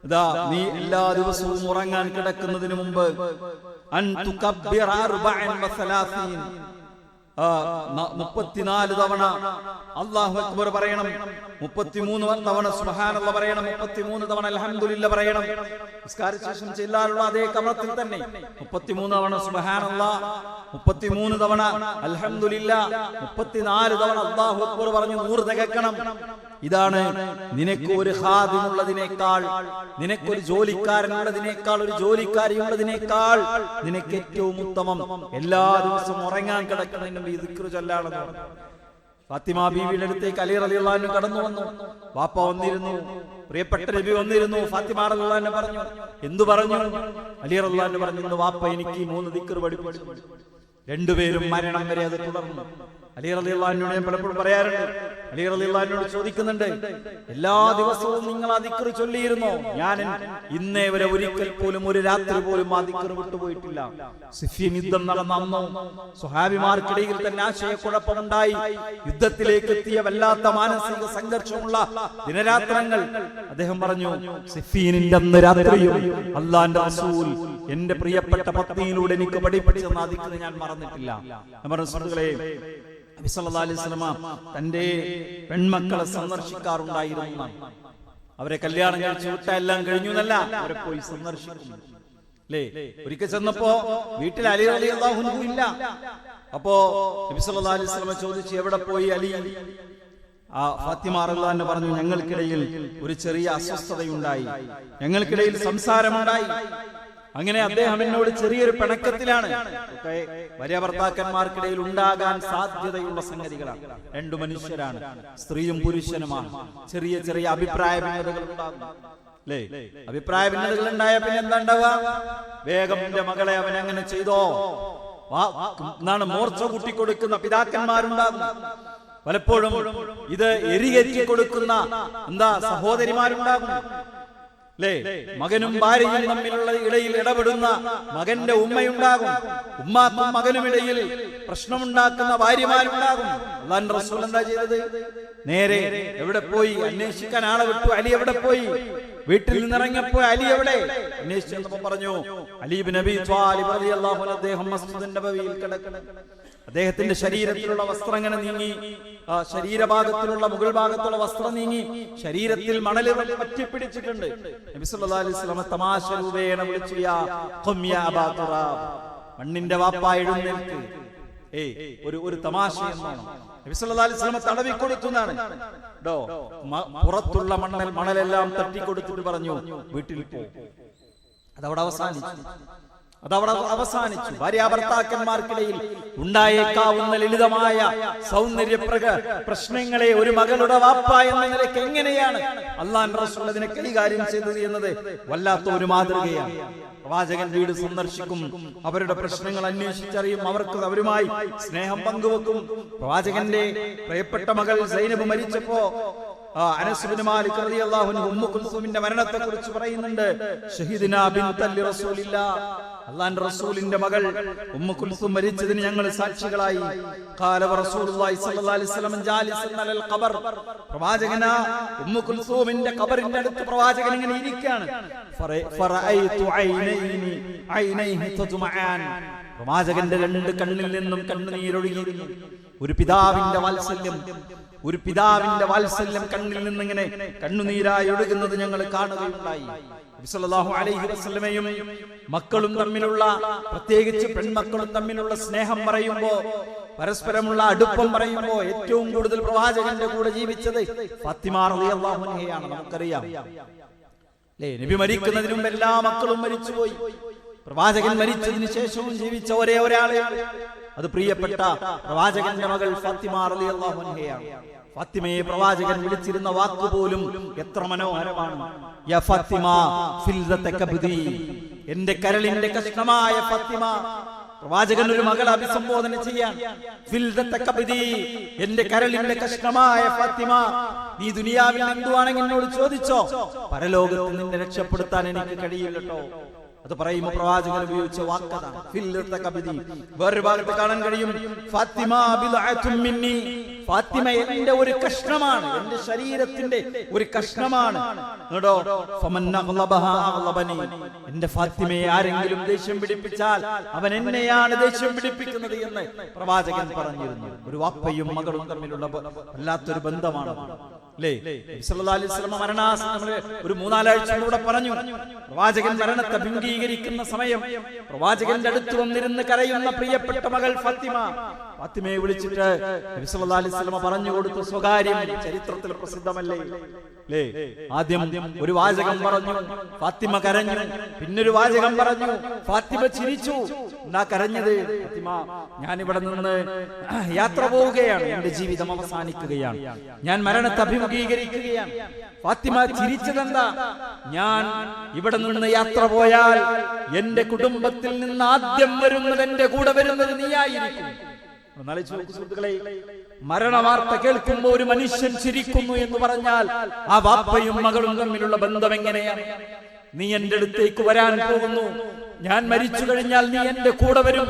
ഇതാ, നീ എല്ലാ ദിവസവും ഉറങ്ങാൻ കിടക്കുന്നതിന് മുമ്പ് അൻ തുകബ്ബിറ 34 തവണ അല്ലാഹു അക്ബർ പറയണം, 33 തവണ സുബ്ഹാനല്ലാഹ് പറയണം, 33 തവണ അൽഹംദുലില്ലാഹ് പറയണം. നിസ്കാരത്തിന് ശേഷം ചെല്ലാനുള്ള അതേ ക്രമത്തിൽ തന്നെ 33 തവണ സുബ്ഹാനല്ലാഹ്, 33 തവണ അൽഹംദുലില്ലാഹ്, 34 തവണ അല്ലാഹു അക്ബർ പറഞ്ഞു 100 തികക്കണം. ഇതാണ് നിനക്ക് ഒരു ഖാദിമുള്ളതിനേക്കാൾ, നിനക്കൊരു ജോലിക്കാരനുള്ളതിനേക്കാൾ, ഒരു ജോലിക്കാരിയുള്ളതിനേക്കാൾ നിനക്ക് ഏറ്റവും ഉത്തമം എല്ലാ ദിവസവും ഉറങ്ങാൻ കിടക്കുന്നതിന് മുമ്പ് ഈ ദിക്ർ ചൊല്ലാണെന്ന്. ഫാത്തിമ ബീവിയുടെ അടുത്തേക്ക് അലി റളിയല്ലാഹു അൻഹു കടന്നു വന്നു. വാപ്പ വന്നിരുന്നു, പ്രിയപ്പെട്ട നബി വന്നിരുന്നു. ഫാത്തിമ റളിയല്ലാഹു അൻഹ പറഞ്ഞു. എന്തു പറഞ്ഞു? അലി റളിയല്ലാഹു അൻഹു പറഞ്ഞു, വാപ്പ എനിക്ക് 3 ദിക്ർ പഠിപ്പിച്ചു. രണ്ടുപേരും മരണം വരെ അത് തുടർന്നു. അലി റളിയല്ലാഹു അൻഹുവിനെ ഞാൻ പലപ്പോഴും പറയാറുണ്ട്. അലി റളിയല്ലാഹു അൻഹുവിനോട് ചോദിക്കുന്നുണ്ട്, എല്ലാ ദിവസവും നിങ്ങൾ ആ ദിക്ർ ചൊല്ലിയിരുന്നോ? ഞാൻ ഇന്നേ വരെ ഒരിക്കൽ പോലും, ഒരു രാത്രി പോലും ആ ദിക്ർ വിട്ടുപോയിട്ടില്ല. സിഫീൻ യുദ്ധം നടന്ന അന്നോ സ്വഹാബിമാർക്കിടയിൽ തന്നെ ആശയക്കുഴപ്പമുണ്ടായി. യുദ്ധത്തിലേക്ക് എത്തിയ വല്ലാത്ത മാനസിക സംഘർഷമുള്ള ദിനരാത്രങ്ങൾ. അദ്ദേഹം പറഞ്ഞു, സിഫീനിന്റെ അന്ന് രാത്രിയും അല്ലാഹുവിന്റെ റസൂൽ എന്റെ പ്രിയപ്പെട്ട പത്നിയിലൂടെ എനിക്ക് പഠിപ്പിച്ചു തന്ന ആ ദിക്ർ ഞാൻ മറന്നിട്ടില്ല. നമ്മുടെ സുഹൃത്തുക്കളെ, നബി സല്ലല്ലാഹു അലൈഹി വസല്ലമ തന്റെ പെൺമക്കളെ സന്ദർശിക്കാറുണ്ടായിരുന്നു. അവരെ കല്യാണം കഴിച്ചു വിട്ട എല്ലാം കഴിഞ്ഞു എന്നല്ല, അവരെ പോയി സന്ദർശിക്കും. അല്ലേ? ഒരിക്കൽ ചെന്നപ്പോ വീട്ടിൽ അലി റളിയല്ലാഹു അൻഹു ഇല്ല. അപ്പോ നബി സല്ലല്ലാഹു അലൈഹി വസല്ലമ ചോദിച്ചു, എവിടെ പോയി അലി? ഫാത്തിമ റളിയല്ലാഹു അൻഹ പറഞ്ഞു, ഞങ്ങൾക്കിടയിൽ ഒരു ചെറിയ അസ്വസ്ഥതയുണ്ടായി, ഞങ്ങൾക്കിടയിൽ സംസാരമുണ്ടായി. അങ്ങനെ അദ്ദേഹം എന്നോട് ചെറിയൊരു പിണക്കത്തിലാണ്. ഭാര്യ ഭർത്താക്കന്മാർക്കിടയിൽ ഉണ്ടാകാൻ സാധ്യതയുള്ള സംഗതികളാണ്. രണ്ടു മനുഷ്യരാണ്, സ്ത്രീയും പുരുഷനുമാണ്. ചെറിയ ചെറിയ അഭിപ്രായ ഭിന്നതകൾ ഉണ്ടാകും. അല്ലേ? അഭിപ്രായ ഭിന്നതകൾ ഉണ്ടായ പിന്നെ എന്താ ഉണ്ടാവുക? വേഗം എന്റെ മകളെ അവൻ അങ്ങനെ ചെയ്തോ എന്നാണ് മോർച്ച കൂട്ടിക്കൊടുക്കുന്ന പിതാക്കന്മാരുണ്ടാകും. പലപ്പോഴും ഇത് എരികേറ്റി കൊടുക്കുന്ന സഹോദരിമാരുണ്ടാകും. മകനും ഭാര്യയും തമ്മിലുള്ള ഇടയിൽ ഇടപെടുന്ന മകന്റെ ഉമ്മയുണ്ടാകും. ഉമ്മാക്കും മകനും ഇടയിൽ പ്രശ്നമുണ്ടാക്കുന്ന ഭാര്യമാരുണ്ടാകും. അല്ലാഹുവിന്റെ റസൂൽ എന്താ ചെയ്തത്? നേരെ എവിടെ പോയി അന്വേഷിക്കാൻ ആളെ വിട്ടു. അലി എവിടെ പോയി? വീട്ടിൽ നിന്നിറങ്ങിയപ്പോ അലി എവിടെ അന്വേഷിച്ചപ്പോ പറഞ്ഞു, അലി ഇബ്നു അബീ ത്വാലിബ് റളിയല്ലാഹു അൻഹു അദ്ദേഹം മസ്ജിദുൻ നബവിയിൽ കിടക്കണം. അദ്ദേഹത്തിന്റെ ശരീരത്തിലുള്ള വസ്ത്രം അങ്ങനെ നീങ്ങി, ശരീരഭാഗത്തിലുള്ള മുകൾ ഭാഗത്തുള്ള വസ്ത്രം നീങ്ങി, ശരീരത്തിൽ മണൽ പറ്റിപ്പിടിച്ചിട്ടുണ്ട്. നബി സല്ലല്ലാഹു അലൈഹി വസല്ലം തമാശ രൂപേണ വിളിച്ചു, യാ ഖും യാ അബാ തുറാബ്, മണ്ണിന്റെ വാപ്പ എഴുന്നേൽക്ക്. ഒരു തമാശ എന്നാണ്. നബി സല്ലല്ലാഹു അലൈഹി വസല്ലം തടവി കൊടുത്തുന്നാണ്. പുറത്തുള്ള മണലെല്ലാം തട്ടിക്കൊടുത്തിട്ട് പറഞ്ഞു, വീട്ടിൽ പോ. അതവിടെ അവസാനിച്ചു. ഭാര്യാഭർത്താക്കന്മാർക്കിടയിൽ ഉണ്ടായേക്കാവുന്ന ലളിതമായ സൗന്ദര്യ പ്രശ്നങ്ങളെ ഒരു മകളുടെ വാപ്പ എന്ന നിലയ്ക്ക് എങ്ങനെയാണ് അല്ലാഹുവിന്റെ റസൂൽ അതിനെ കൈകാര്യം ചെയ്തത് എന്നത് വല്ലാത്ത ഒരു മാതൃകയാണ്. പ്രവാചകൻ വീട് സന്ദർശിക്കും, അവരുടെ പ്രശ്നങ്ങൾ അന്വേഷിച്ചറിയും, അവരുമായി സ്നേഹം പങ്കുവെക്കും. പ്രവാചകന്റെ പ്രിയപ്പെട്ട മകൾ സൈനബ് മരിച്ചപ്പോ അനസ് ഇബ്നു മാലിക് റളിയല്ലാഹു അൻഹു ഉമ്മു കുൽസൂമിന്റെ മരണത്തെ കുറിച്ച് പറയുന്നുണ്ട്. ഷഹീദിനാ ബിൻതല്ലി റസൂലില്ലാഹ്, അല്ലാഹുവിന്റെ റസൂലിന്റെ മകൾ ഉമ്മു കുൽസൂം മരിച്ചതിന് ഞങ്ങൾ സാക്ഷികളായി. ഖാല റസൂലുള്ളാഹി സ്വല്ലല്ലാഹു അലൈഹി വസല്ലം ജാലിസൻ അലൽ ഖബർ, പ്രവാചകന ഉമ്മു കുൽസൂമിന്റെ ഖബറിന്റെ അടുത്ത് പ്രവാചകൻ ഇങ്ങനെ ഇരിക്കുകയാണ്. ഫറഅയ്തു ഐനൈഹി തദ്മഅൻ, പ്രവാചകന്റെ 2 കണ്ണിൽ നിന്നും കണ്ണുനീരൊഴുകിയിരുന്നു. ഒരു പിതാവിന്റെ വാത്സല്യം കണ്ണിൽ നിന്നിങ്ങനെ കണ്ണുനീരായി ഒഴുകുന്നത് ഞങ്ങൾ കാണുകയുണ്ടായി. നബി സല്ലല്ലാഹു അലൈഹി വസല്ലമയും മക്കളും തമ്മിലുള്ള, പ്രത്യേകിച്ച് പെൺമക്കളും തമ്മിലുള്ള സ്നേഹം പറയുമ്പോ, പരസ്പരമുള്ള അടുപ്പം പറയുമ്പോ ഏറ്റവും കൂടുതൽ പ്രവാചകന്റെ കൂടെ ജീവിച്ചത് ഫാത്തിമ റളിയല്ലാഹു അൻഹയാണ്. നമുക്കറിയാം നബി മരിക്കുന്നതിന് മുമ്പ് എല്ലാ മക്കളും മരിച്ചുപോയി. പ്രവാചകൻ മരിച്ചതിന് ശേഷവും ജീവിച്ച ഒരേ ഒരാളെ, അത് പ്രിയപ്പെട്ട പ്രവാചകന്റെ മകൾ ഫാത്തിമ റളിയല്ലാഹു അൻഹയാണ്. ഫാത്തിമയെ പ്രവാചകൻ വിളിച്ചിരുന്ന വാക്കുപോലും എത്ര മനോഹരമാണ്. യാ ഫാത്തിമ ഫിൽദത കബ്ദി, എന്റെ കരളിന്റെ കഷ്ണമായ ഫാത്തിമ. പ്രവാചകൻ ഒരു മകളെ അഭിസംബോധന ചെയ്യാൻ, ഫിൽദത കബ്ദി, എന്റെ കരളിന്റെ കഷ്ണമായ ഫാത്തിമ, നീ ദുനിയാവിൽ എന്തുവാണെങ്കിൽ എന്നോട് ചോദിച്ചോ, പരലോകത്ത് നിന്നെ രക്ഷപ്പെടുത്താൻ എനിക്ക് കഴിയില്ലട്ടോ. അത് പറയുമ്പോൾ പ്രവാചകൻ ഉപയോഗിച്ച വാക്കതാണ് ഫിൽദത കബ്ദി. വേറൊരു ഭാഗത്ത് കാണാൻ കഴിയും ഫാത്തിമ ബിദ്അത്തും മിന്നി, ഫാത്തിമ എന്റെ ഒരു കഷ്ണമാണ്, എന്റെ ശരീരത്തിന്റെ ഒരു കഷ്ണമാണ്. എന്റെ ഫാത്തിമയെ ആരെങ്കിലും ദേഷ്യം പിടിപ്പിച്ചാൽ അവൻ എന്നെയാണ് ദേഷ്യം പിടിപ്പിക്കുന്നത് എന്ന് പ്രവാചകൻ പറഞ്ഞിരുന്നു. ഒരു വാപ്പയും മകളും തമ്മിലുള്ള വല്ലാത്തൊരു ബന്ധമാണ് അല്ലേ? സല്ലല്ലാഹു അലൈഹി വസല്ലം മരണാസന്നമേ ഒരു 4 ആഴ്ച കൂടെ പറഞ്ഞു. പ്രവാചകൻ മരണത്തെ അഭിമുഖീകരിക്കുന്ന സമയം പ്രവാചകന്റെ അടുത്ത് വന്നിരുന്ന് കരയുന്ന പ്രിയപ്പെട്ട മകൾ ഫാത്തിമ, ഫാത്തിമയെ വിളിച്ചിട്ട് നബി സല്ലല്ലാഹു അലൈഹി വസല്ലം പറഞ്ഞു കൊടുത്ത സ്വകാര്യം ചരിത്രത്തിൽ പ്രസിദ്ധമല്ലേ? ആദ്യം ഒരു വാചകം പറഞ്ഞു, ഫാത്തിമ കരഞ്ഞു. പിന്നൊരു വാചകം പറഞ്ഞു, ഫാത്തിമ ചിരിച്ചു. എന്നാ കരഞ്ഞത്? ഫാത്തിമ, ഞാൻ ഇവിടെ നിന്ന് യാത്ര പോവുകയാണ്, എന്റെ ജീവിതം അവസാനിക്കുകയാണ്, ഞാൻ മരണത്തെ അഭിമുഖീകരിക്കുകയാണ്. ഫാത്തിമ ചിരിച്ചതെന്താ? ഞാൻ ഇവിടെ നിന്ന് യാത്ര പോയാൽ എന്റെ കുടുംബത്തിൽ നിന്ന് ആദ്യം വരുന്നത്, എന്റെ കൂടെ വരുന്നത് നീയായിരിക്കും. സുഹൃത്തുക്കളെ, മരണവാർത്ത കേൾക്കുമ്പോൾ ഒരു മനുഷ്യൻ ചിരിക്കുന്നു എന്ന് പറഞ്ഞാൽ ആ വാപ്പയും മകളും തമ്മിലുള്ള ബന്ധം എങ്ങനെയാണ്? നീ എന്റെ അടുത്തേക്ക് വരാൻ പോകുന്നു, ഞാൻ മരിച്ചു കഴിഞ്ഞാൽ നീ എന്റെ കൂടെ വരും.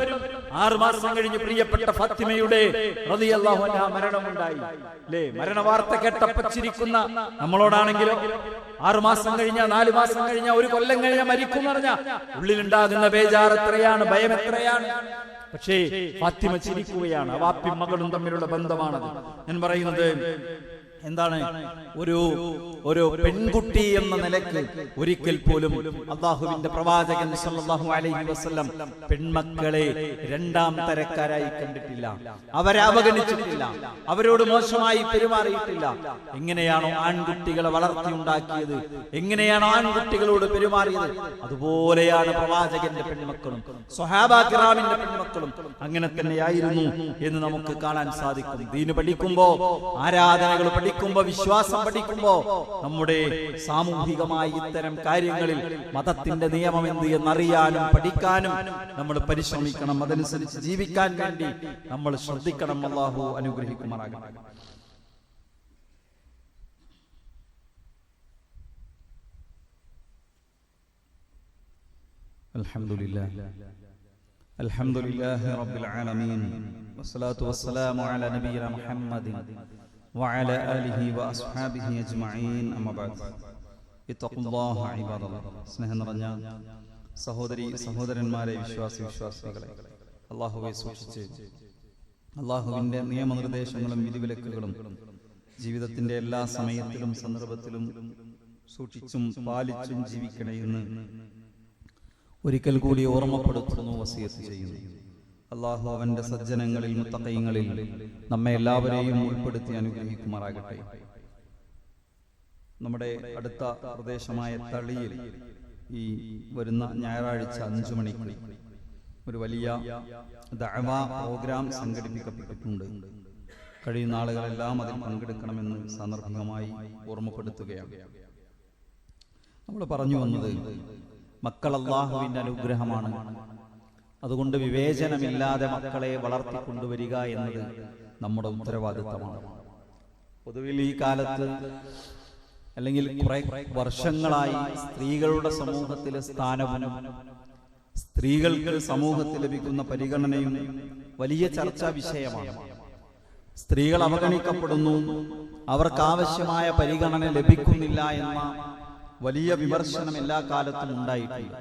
6 മാസം കഴിഞ്ഞ് പ്രിയപ്പെട്ട ഫാത്തിമയുടെ റളിയല്ലാഹു അൻഹ മരണമുണ്ടായി. മരണവാർത്ത കേട്ടപ്പോൾ ചിരിക്കുന്ന നമ്മളോടാണെങ്കിലോ 6 മാസം കഴിഞ്ഞ, 4 മാസം കഴിഞ്ഞ, 1 കൊല്ലം കഴിഞ്ഞ മരിക്കും പറഞ്ഞ ഉള്ളിലുണ്ടാകുന്ന ബേജാർ എത്രയാണ്, ഭയം എത്രയാണ്. പക്ഷേ ഫാത്തിമ ചിരിക്കുകയാണ്. വാപ്പയും മകളും തമ്മിലുള്ള ബന്ധമാണത്. ഞാൻ പറയുന്നത് എന്താണ്? ഒരു പെൺകുട്ടി എന്ന നിലയ്ക്ക് ഒരിക്കൽ പോലും അല്ലാഹുവിന്റെ പ്രവാചകൻ സല്ലല്ലാഹു അലൈഹി വസല്ലം പെൺമക്കളെ 2ാം തരക്കാരായി കണ്ടിട്ടില്ല, അവരെ അവഗണിച്ചിട്ടില്ല, അവരോട് മോശമായി പെരുമാറിയിട്ടില്ല. എങ്ങനെയാണോ ആൺകുട്ടികളെ വളർത്തിയുണ്ടാക്കിയത്, എങ്ങനെയാണോ ആൺകുട്ടികളോട് പെരുമാറിയത്, അതുപോലെയാണ് പ്രവാചകന്റെ പെൺമക്കളും സ്വഹാബാ കിറാമിന്റെ പെൺമക്കളും അങ്ങനെ തന്നെയായിരുന്നു എന്ന് നമുക്ക് കാണാൻ സാധിക്കും. ദീന് പഠിക്കുമ്പോ, ആരാധനകൾ പഠിക്കുമ്പോ, വിശ്വാസം പഠിക്കുമ്പോ നമ്മുടെ സാമൂഹികമായ ഇത്തരം കാര്യങ്ങളിൽ മതത്തിന്റെ നിയമം എന്ത് എന്നറിയാനും പഠിക്കാനും നമ്മൾ പരിശ്രമിക്കണം. അതനുസരിച്ച് ജീവിക്കാൻ വേണ്ടി നമ്മൾ ശ്രദ്ധിക്കണം. അല്ലാഹു അനുഗ്രഹിക്കുമാറാകട്ടെ. അൽഹംദുലില്ലാഹി റബ്ബിൽ ആലമീൻ വസ്സലാത്തു വസ്സലാമു അലാ നബിയിനാ മുഹമ്മദിൻ വഅലാ ആലിഹി വഅസ്ഹാബിഹി അജ്മഈൻ. അമ്മാ ബഅദ്. ഇത്തഖുല്ലാഹ ഇബാദല്ലാഹ്. സ്നേഹം നിറഞ്ഞ സഹോദരന്മാരെ, വിശ്വാസികളെ, അല്ലാഹുവെ സൂക്ഷിച്ച് അല്ലാഹുവിന്റെ നിയമനിർദ്ദേശങ്ങളും വിധിവിലക്കുകളും ജീവിതത്തിന്റെ എല്ലാ സമയത്തിലും സന്ദർഭത്തിലും സൂക്ഷിച്ചും പാലിച്ചും ജീവിക്കണേ എന്ന് ഒരിക്കൽ കൂടി ഓർമ്മപ്പെടുത്തുന്നു, വസിയത്ത് ചെയ്യുന്നു. അല്ലാഹു അവന്റെ സജ്ജനങ്ങളിൽ, മുത്തഖീങ്ങളിൽ നമ്മെ എല്ലാവരെയും ഉൾപ്പെടുത്തി അനുഗ്രഹിക്കുമാറാകട്ടെ. നമ്മുടെ അടുത്ത പ്രദേശമായ തളിയിൽ ഈ വരുന്ന ഞായറാഴ്ച 5 മണിക്ക് ഒരു വലിയ ദഅവാ പ്രോഗ്രാം സംഘടിപ്പിക്കപ്പെട്ടിട്ടുണ്ട്. കഴിയുന്ന ആളുകളെല്ലാം അതിൽ പങ്കെടുക്കണമെന്ന് സാന്ദർഭികമായി ഓർമ്മപ്പെടുത്തുകയാണ്. നമ്മൾ പറഞ്ഞു വന്നത്, മക്കൾ അല്ലാഹുവിന്റെ അനുഗ്രഹമാണ്. അതുകൊണ്ട് വിവേചനമില്ലാതെ മക്കളെ വളർത്തിക്കൊണ്ടുവരിക എന്നത് നമ്മുടെ ഉത്തരവാദിത്തമാണ്. പൊതുവിൽ ഈ കാലത്ത്, അല്ലെങ്കിൽ കുറെ വർഷങ്ങളായി, സ്ത്രീകളുടെ സമൂഹത്തിലെ സ്ഥാനവും സ്ത്രീകൾക്ക് സമൂഹത്തിൽ ലഭിക്കുന്ന പരിഗണനയും വലിയ ചർച്ചാ വിഷയമാണ്. സ്ത്രീകൾ അവഗണിക്കപ്പെടുന്നു, അവർക്ക് ആവശ്യമായ പരിഗണന ലഭിക്കുന്നില്ല എന്ന വലിയ വിമർശനം എല്ലാ കാലത്തും ഉണ്ടായിട്ടുണ്ട്.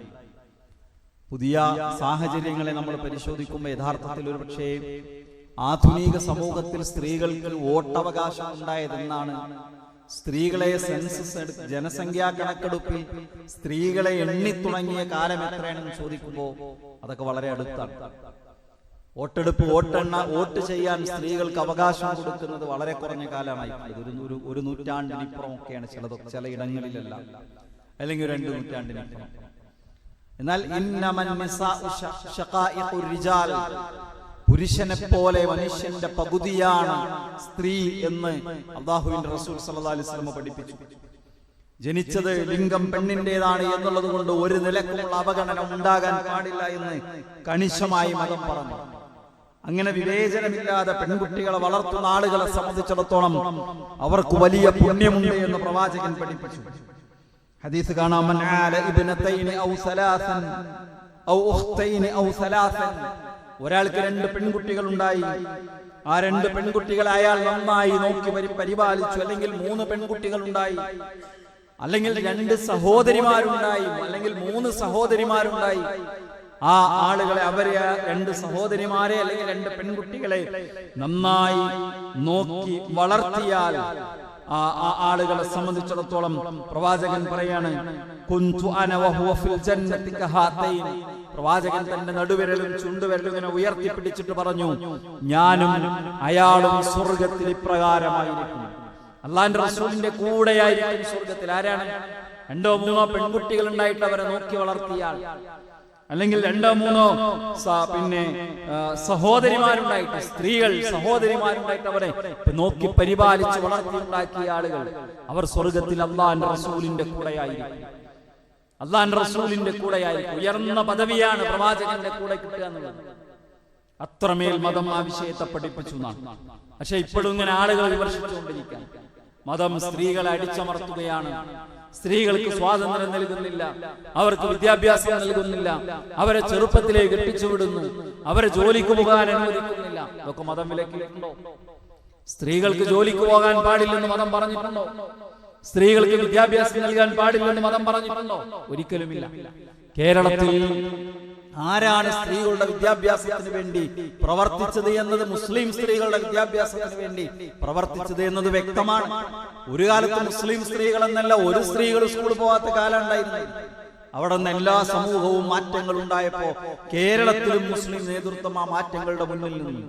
പുതിയ സാഹചര്യങ്ങളെ നമ്മൾ പരിശോധിക്കുമ്പോൾ യഥാർത്ഥത്തിൽ ഒരു പക്ഷേ ആധുനിക സമൂഹത്തിൽ സ്ത്രീകൾക്ക് വോട്ടവകാശം ഉണ്ടായതെന്നാണ്. സ്ത്രീകളെ സെൻസസ് ജനസംഖ്യാ കണക്കെടുപ്പിൽ സ്ത്രീകളെ എണ്ണിത്തുടങ്ങിയ കാലം എത്രയാണെന്ന് ചോദിക്കുമ്പോൾ അതൊക്കെ വളരെ അടുത്താണ്. വോട്ടെടുപ്പ്, വോട്ട് ചെയ്യാൻ സ്ത്രീകൾക്ക് അവകാശം കൊടുക്കുന്നത് വളരെ കുറഞ്ഞ കാലമായി. ഒരു നൂറ്റാണ്ടിനിപ്പുറമൊക്കെയാണ് ചില ഇടങ്ങളിലെല്ലാം, അല്ലെങ്കിൽ 2 നൂറ്റാണ്ടിനിപ്പുറം. എന്നാൽ പുരുഷനെ പോലെ മനുഷ്യന്റെ പകുതിയാണ് സ്ത്രീ എന്ന് അല്ലാഹുവിന്റെ റസൂൽ സല്ലല്ലാഹു അലൈഹി വസല്ലം പഠിപ്പിച്ചു. ജനിച്ചത് ലിംഗം പെണ്ണിന്റേതാണ് എന്നുള്ളത് കൊണ്ട് ഒരു നിലക്കുള്ള അവഗണന ഉണ്ടാകാൻ പാടില്ല എന്ന് കണിശമായി മതം പറഞ്ഞു. അങ്ങനെ വിവേചനമില്ലാതെ പെൺകുട്ടികളെ വളർത്തുന്ന ആളുകളെ സംബന്ധിച്ചിടത്തോളം അവർക്ക് വലിയ പുണ്യമുണ്ട് എന്ന് പ്രവാചകൻ പഠിപ്പിച്ചു. ഹദീസ് കാണാം, മൻ ആല ഇബ്നതൈനി ഔ സലാസൻ ഔ ഉഖ്തൈനി ഔ സലാസൻ. ഒരാൾക്ക് 2 പെൺകുട്ടികൾ ഉണ്ടായി, ആ 2 പെൺകുട്ടികളെ അയാൾ നന്നായി നോക്കി പരിപാലിച്ചു, അല്ലെങ്കിൽ 3 പെൺകുട്ടികൾ ഉണ്ടായി, അല്ലെങ്കിൽ 2 സഹോദരിമാരുണ്ടായി, അല്ലെങ്കിൽ 3 സഹോദരിമാരുണ്ടായി. ആ ആളുകളെ, അവരെ 2 സഹോദരിമാരെ അല്ലെങ്കിൽ 2 പെൺകുട്ടികളെ നന്നായി നോക്കി വളർത്തിയാൽ ആ ആളുകളെ സംബന്ധിച്ചിടത്തോളം പ്രവാചകൻ പറയാണ്, കുന്തു അന വഹുവ ഫിൽ ജന്നതി കഹാതൈൻ. പ്രവാചകൻ തന്റെ നടുവിരലും ചുണ്ടുവിരലും ഇങ്ങനെ ഉയർത്തിപ്പിടിച്ചിട്ട് പറഞ്ഞു, ഞാനും അയാളും സ്വർഗത്തിൽ ഇപ്രകാരമായിരിക്കും. അള്ളാന്റെ റസൂലിന്റെ കൂടെയായിരിക്കും സ്വർഗത്തിൽ. ആരാണ്? 2 3 പെൺകുട്ടികൾ ഉണ്ടായിട്ട് അവരെ നോക്കി വളർത്തിയാൽ, അല്ലെങ്കിൽ 2 3 സഹോദരിമാരുണ്ടായിട്ട്, സ്ത്രീകൾ സഹോദരിമാരുണ്ടായിട്ട് അവരെ നോക്കി പരിപാലിച്ച് വളർത്തിയുണ്ടാക്കിയ ആളുകൾ, അവർ സ്വർഗത്തിൽ അള്ളാന്റെ റസൂലിന്റെ കൂടെയായിരിക്കും. അള്ളാന്റെ റസൂലിന്റെ കൂടെയായിരിക്കും. ഉയർന്ന പദവിയാണ് പ്രവാചകന്റെ കൂടെ കിട്ടുക എന്നുള്ളത്. അത്രമേൽ മതം ആ വിഷയത്തെ പഠിപ്പിച്ചു എന്നാണ്. പക്ഷെ ഇപ്പോഴും ഇങ്ങനെ ആളുകൾ വിമർശിച്ചുകൊണ്ടിരിക്കാൻ, മതം സ്ത്രീകളെ അടിച്ചമർത്തുകയാണ്, സ്ത്രീകൾക്ക് സ്വാതന്ത്ര്യം നൽകുന്നില്ല, അവർക്ക് വിദ്യാഭ്യാസം നൽകുന്നില്ല, അവരെ ചെറുപ്പത്തിലേക്ക് കെട്ടിച്ചുവിടുന്നു, അവരെ ജോലിക്ക് പോകാൻ അനുവദിക്കുന്നില്ല. ഇതൊക്കെ മതം വിലക്കിയിട്ടുണ്ടോ? സ്ത്രീകൾക്ക് ജോലിക്ക് പോകാൻ പാടില്ലെന്ന് മതം പറഞ്ഞിട്ടുണ്ടോ? സ്ത്രീകൾക്ക് വിദ്യാഭ്യാസം നൽകാൻ പാടില്ലെന്ന് മതം പറഞ്ഞിട്ടുണ്ടോ? ഒരിക്കലുമില്ല. കേരളത്തിൽ ആരാണ് സ്ത്രീകളുടെ വിദ്യാഭ്യാസത്തിന് വേണ്ടി പ്രവർത്തിച്ചത് എന്നത്, മുസ്ലിം സ്ത്രീകളുടെ വിദ്യാഭ്യാസത്തിന് വേണ്ടി പ്രവർത്തിച്ചത് എന്നത് വ്യക്തമാണ്. ഒരു കാലത്ത് മുസ്ലിം സ്ത്രീകൾ എന്നല്ല, ഒരു സ്ത്രീകൾ സ്കൂളിൽ പോകാത്ത കാലം ഉണ്ടായിരുന്നു. അവിടെ നിന്ന് എല്ലാ സമൂഹവും മാറ്റങ്ങൾ ഉണ്ടായപ്പോ കേരളത്തിലും മുസ്ലിം നേതൃത്വം ആ മാറ്റങ്ങളുടെ മുന്നിൽ നിന്നു.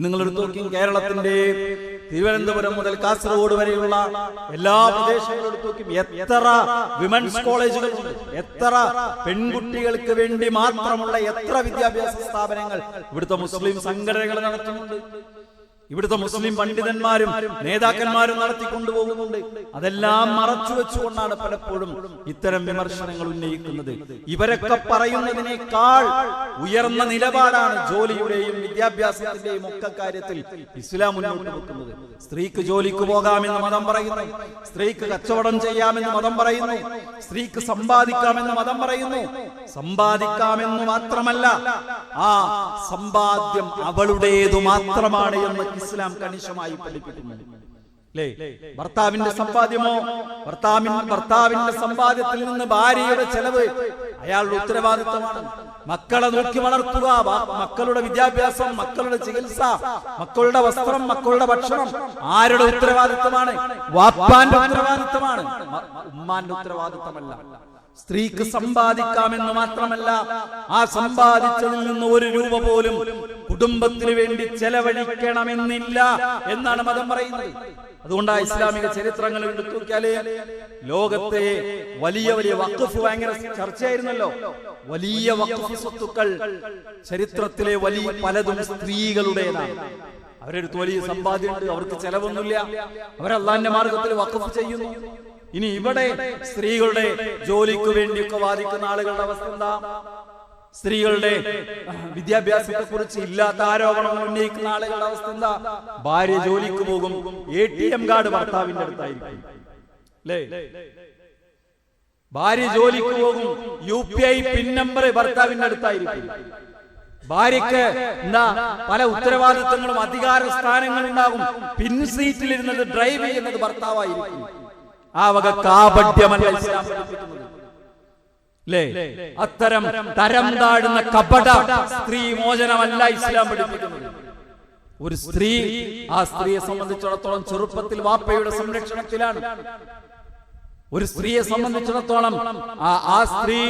നിങ്ങൾ എടുത്തു നോക്കി, കേരളത്തിന്റെ തിരുവനന്തപുരം മുതൽ കാസർഗോഡ് വരെയുള്ള എല്ലാ പ്രദേശങ്ങളും എടുത്തു നോക്കി, എത്ര വിമൻസ് കോളേജുകളുണ്ട്, എത്ര പെൺകുട്ടികൾക്ക് വേണ്ടി മാത്രമുള്ള എത്ര വിദ്യാഭ്യാസ സ്ഥാപനങ്ങൾ ഇവിടുത്തെ മുസ്ലിം സംഘടനകൾ നടത്തുന്നുണ്ട്. ഇവിടുത്തെ മുസ്ലിം പണ്ഡിതന്മാരും നേതാക്കന്മാരും നടത്തിക്കൊണ്ടുപോകുന്നുണ്ട്. അതെല്ലാം മറച്ചു വെച്ചുകൊണ്ടാണ് പലപ്പോഴും ഇത്തരം വിമർശനങ്ങൾ ഉന്നയിക്കുന്നത്. ഇവരൊക്കെ പറയുന്നതിനേക്കാൾ ഉയർന്ന നിലപാടാണ് ജോലിയുടെയും വിദ്യാഭ്യാസത്തിന്റെയും ഒക്കെ കാര്യത്തിൽ ഇസ്ലാം മുന്നോട്ട് വെക്കുന്നത്. സ്ത്രീക്ക് ജോലിക്ക് പോകാമെന്ന് മതം പറയുന്നു, സ്ത്രീക്ക് കച്ചവടം ചെയ്യാമെന്ന് മതം പറയുന്നു, സ്ത്രീക്ക് സമ്പാദിക്കാമെന്ന് മതം പറയുന്നു. സമ്പാദിക്കാമെന്ന് മാത്രമല്ല, ആ സമ്പാദ്യം അവളുടേതു മാത്രമാണ് എന്ന് ഇസ്ലാം കണിശമായി പഠിപ്പിക്കുന്നു. ഭർത്താവിന്റെ സമ്പാദ്യമോ, ഭർത്താവിന്റെ സമ്പാദ്യത്തിൽ നിന്ന് ഭാര്യയുടെ ചെലവ് അയാളുടെ ഉത്തരവാദിത്തമാണ്. മക്കളെ നോക്കി വളർത്തുക, മക്കളുടെ വിദ്യാഭ്യാസം, മക്കളുടെ ചികിത്സ, മക്കളുടെ വസ്ത്രം, മക്കളുടെ ഭക്ഷണം ആരുടെ ഉത്തരവാദിത്തമാണ്? വാപ്പാന്റെ ഉത്തരവാദിത്തമാണ്, ഉമ്മാന്റെ ഉത്തരവാദിത്തമല്ല. സ്ത്രീക്ക് സമ്പാദിക്കാമെന്ന് മാത്രമല്ല, ആ സമ്പാദിച്ചതിൽ നിന്ന് 1 രൂപ പോലും കുടുംബത്തിന് വേണ്ടി ചെലവഴിക്കണമെന്നില്ല എന്നാണ് മതം പറയുന്നത്. അതുകൊണ്ടാണ് ഇസ്ലാമിക ചരിത്രങ്ങൾ എടുത്തു നോക്കിയാല് ലോകത്തെ വലിയ വലിയ വഖഫ് ഭയങ്കര ചർച്ചയായിരുന്നല്ലോ. വലിയ വഖഫ് സ്വത്തുക്കൾ ചരിത്രത്തിലെ വലിയ പലതും സ്ത്രീകളുടേതാണ്. അവരെടുത്ത് വലിയ സമ്പാദ്യമുണ്ട്, അവർക്ക് ചെലവൊന്നുമില്ല, അവർ അള്ളാന്റെ മാർഗത്തിൽ വഖഫ് ചെയ്യുന്നു. ഇനി ഇവിടെ സ്ത്രീകളുടെ ജോലിക്ക് വേണ്ടിയൊക്കെ വാദിക്കുന്ന ആളുകളുടെ അവസ്ഥ എന്താ? സ്ത്രീകളുടെ വിദ്യാഭ്യാസത്തെ കുറിച്ച് ഇല്ലാത്ത ആരോപണങ്ങൾ ഉന്നയിക്കുന്ന ആളുകളുടെ അവസ്ഥ എന്താ? ഭാര്യ ജോലിക്ക് പോകും, ATM കാർഡ് ഭർത്താവിന്റെ അടുത്തായിരിക്കും, അല്ലേ? ഭാര്യ ജോലിക്ക് പോകും, UPI പിൻ നമ്പർ ഭർത്താവിന്റെ അടുത്തായിരിക്കും. ഭാര്യക്ക് എന്താ പല ഉത്തരവാദിത്തങ്ങളും അധികാര സ്ഥാനങ്ങളും ഉണ്ടാകും. പിൻ സീറ്റിലിരുന്നത് ഡ്രൈവ് ചെയ്യുന്നത് ഭർത്താവായിരിക്കും. ആ വക കാപട്യമല്ല ഇസ്ലാം പഠിപ്പിക്കുന്നത്. ല്ലേ? അത്തരം തരം താഴുന്ന കപട സ്ത്രീ മോചനമല്ല ഇസ്ലാം പഠിപ്പിക്കുന്നത്. ഒരു സ്ത്രീ, ആ സ്ത്രീയെ സംബന്ധിച്ചിടത്തോളം ചെറുപ്പത്തിൽ വാപ്പയുടെ സംരക്ഷണത്തിലാണ്. ഒരു സ്ത്രീയെ സംബന്ധിച്ചിടത്തോളം ആ സ്ത്രീ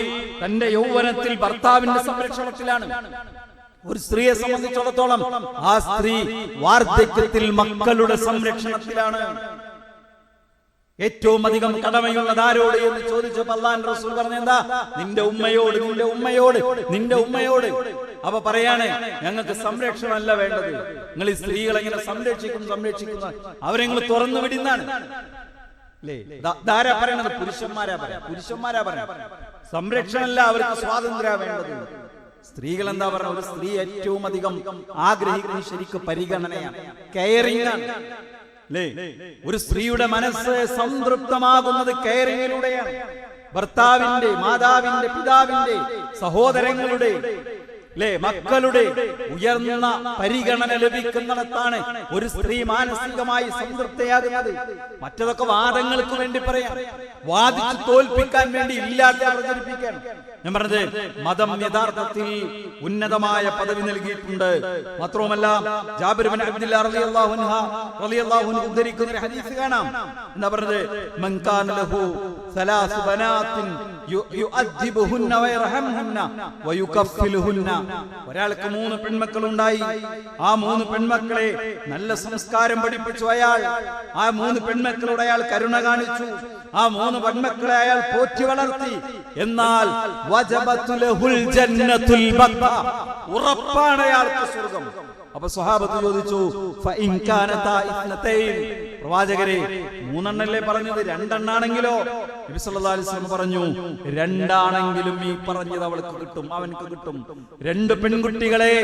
തന്റെ യൗവനത്തിൽ ഭർത്താവിന്റെ സംരക്ഷണത്തിലാണ്. ഒരു സ്ത്രീയെ സംബന്ധിച്ചിടത്തോളം ആ സ്ത്രീ വാർദ്ധക്യത്തിൽ മക്കളുടെ സംരക്ഷണത്തിലാണ്. ഏറ്റവും അധികം കടമയുള്ളത് ആരോട് എന്ന് ചോദിച്ചപ്പോൾ അല്ലാഹുവിന്റെ റസൂൽ പറഞ്ഞെന്താ? നിന്റെ ഉമ്മയോട്, നിന്റെ ഉമ്മയോട്, നിന്റെ ഉമ്മയോട്. അപ്പൊ പറയാണ്, ഞങ്ങൾക്ക് സംരക്ഷണമല്ല വേണ്ടത്. നിങ്ങൾ ഈ സ്ത്രീകളെ എങ്ങനെ സംരക്ഷിക്കുന്ന അവരെ നിങ്ങൾ തുറന്നു വിടുന്നാണ്. ധാരാ പറയണത് പുരുഷന്മാരാ പറയാ. സംരക്ഷണമല്ല, അവർക്ക് സ്വാതന്ത്ര്യം വേണ്ടത്. സ്ത്രീകൾ എന്താ പറയുക? ഒരു സ്ത്രീ ഏറ്റവും അധികം ആഗ്രഹിക്കുന്ന ശരിക്കും പരിഗണനയാണ്, കെയറിംഗ് ആണ്. ഒരു സ്ത്രീയുടെ മനസ്സ് സംതൃപ്തമാകുന്നത് കെയറിങ്ങിലൂടെയാണ്. ഭർത്താവിന്റെ, മാതാവിന്റെ, പിതാവിന്റെ, സഹോദരങ്ങളുടെ, മക്കളുടെ ഉയർന്ന പരിഗണന ലഭിക്കുന്നിടത്താണ് ഒരു സ്ത്രീ മാനസികമായി സംതൃപ്തയാകുന്നത്. മറ്റതൊക്കെ വാദങ്ങൾക്ക് വേണ്ടി പറയാം, വാദിച്ച് തോൽപ്പിക്കാൻ വേണ്ടി ഇല്ലാത്ത പ്രചരിപ്പിക്കാൻ. ഞാൻ പറഞ്ഞത്, മതം യഥാർത്ഥത്തിൽ ഉന്നതമായ പദവി നൽകിയിട്ടുണ്ട്. മാത്രവുമല്ല, ജാബിർ ഇബ്നു അബ്ദുല്ലാ റളിയല്ലാഹു അൻഹു ഉദ്ധരിക്കുന്ന ഒരു ഹദീസ് കാണാം. എന്താ പറഞ്ഞത്? മൻ കാന ലഹു സലാസു ബനാത്തിൻ യുഅദ്ദിബുഹുന്ന വയർഹംഹുന്ന വയുകഫിലുഹുന്ന. ഒരാൾക്ക് 3 പെൺമക്കളുണ്ടായി. ആ 3 പെൺമക്കളെ നല്ല സംസ്കാരം പഠിപ്പിച്ചു അയാൾ. ആ 3 പെൺമക്കളോട് അയാൾ കരുണ കാണിച്ചു. ആ 3 പെൺമക്കളെ അയാൾ പോറ്റി വളർത്തി. എന്നാൽ വജബതു ലഹുൽ ജന്നത്തുൽ ബത്ത, ഉറപ്പാണ് അയാൾക്ക് സ്വർഗ്ഗം. അപ്പൊ സ്വഹാബത്ത് ചോദിച്ചു, ഫഇൻ കാനതാ ഇത്നതൈൻ, പ്രവാചകരെ 3 എണ്ണല്ലേ പറഞ്ഞത്, 2 എണ്ണാണെങ്കിലോ? നബി സല്ലല്ലാഹു അലൈഹി വസല്ലം പറഞ്ഞു, 2 ഈ പറഞ്ഞത് അവൾക്ക് കിട്ടും, അവനക്ക് കിട്ടും. 2 പെൺകുട്ടികളെ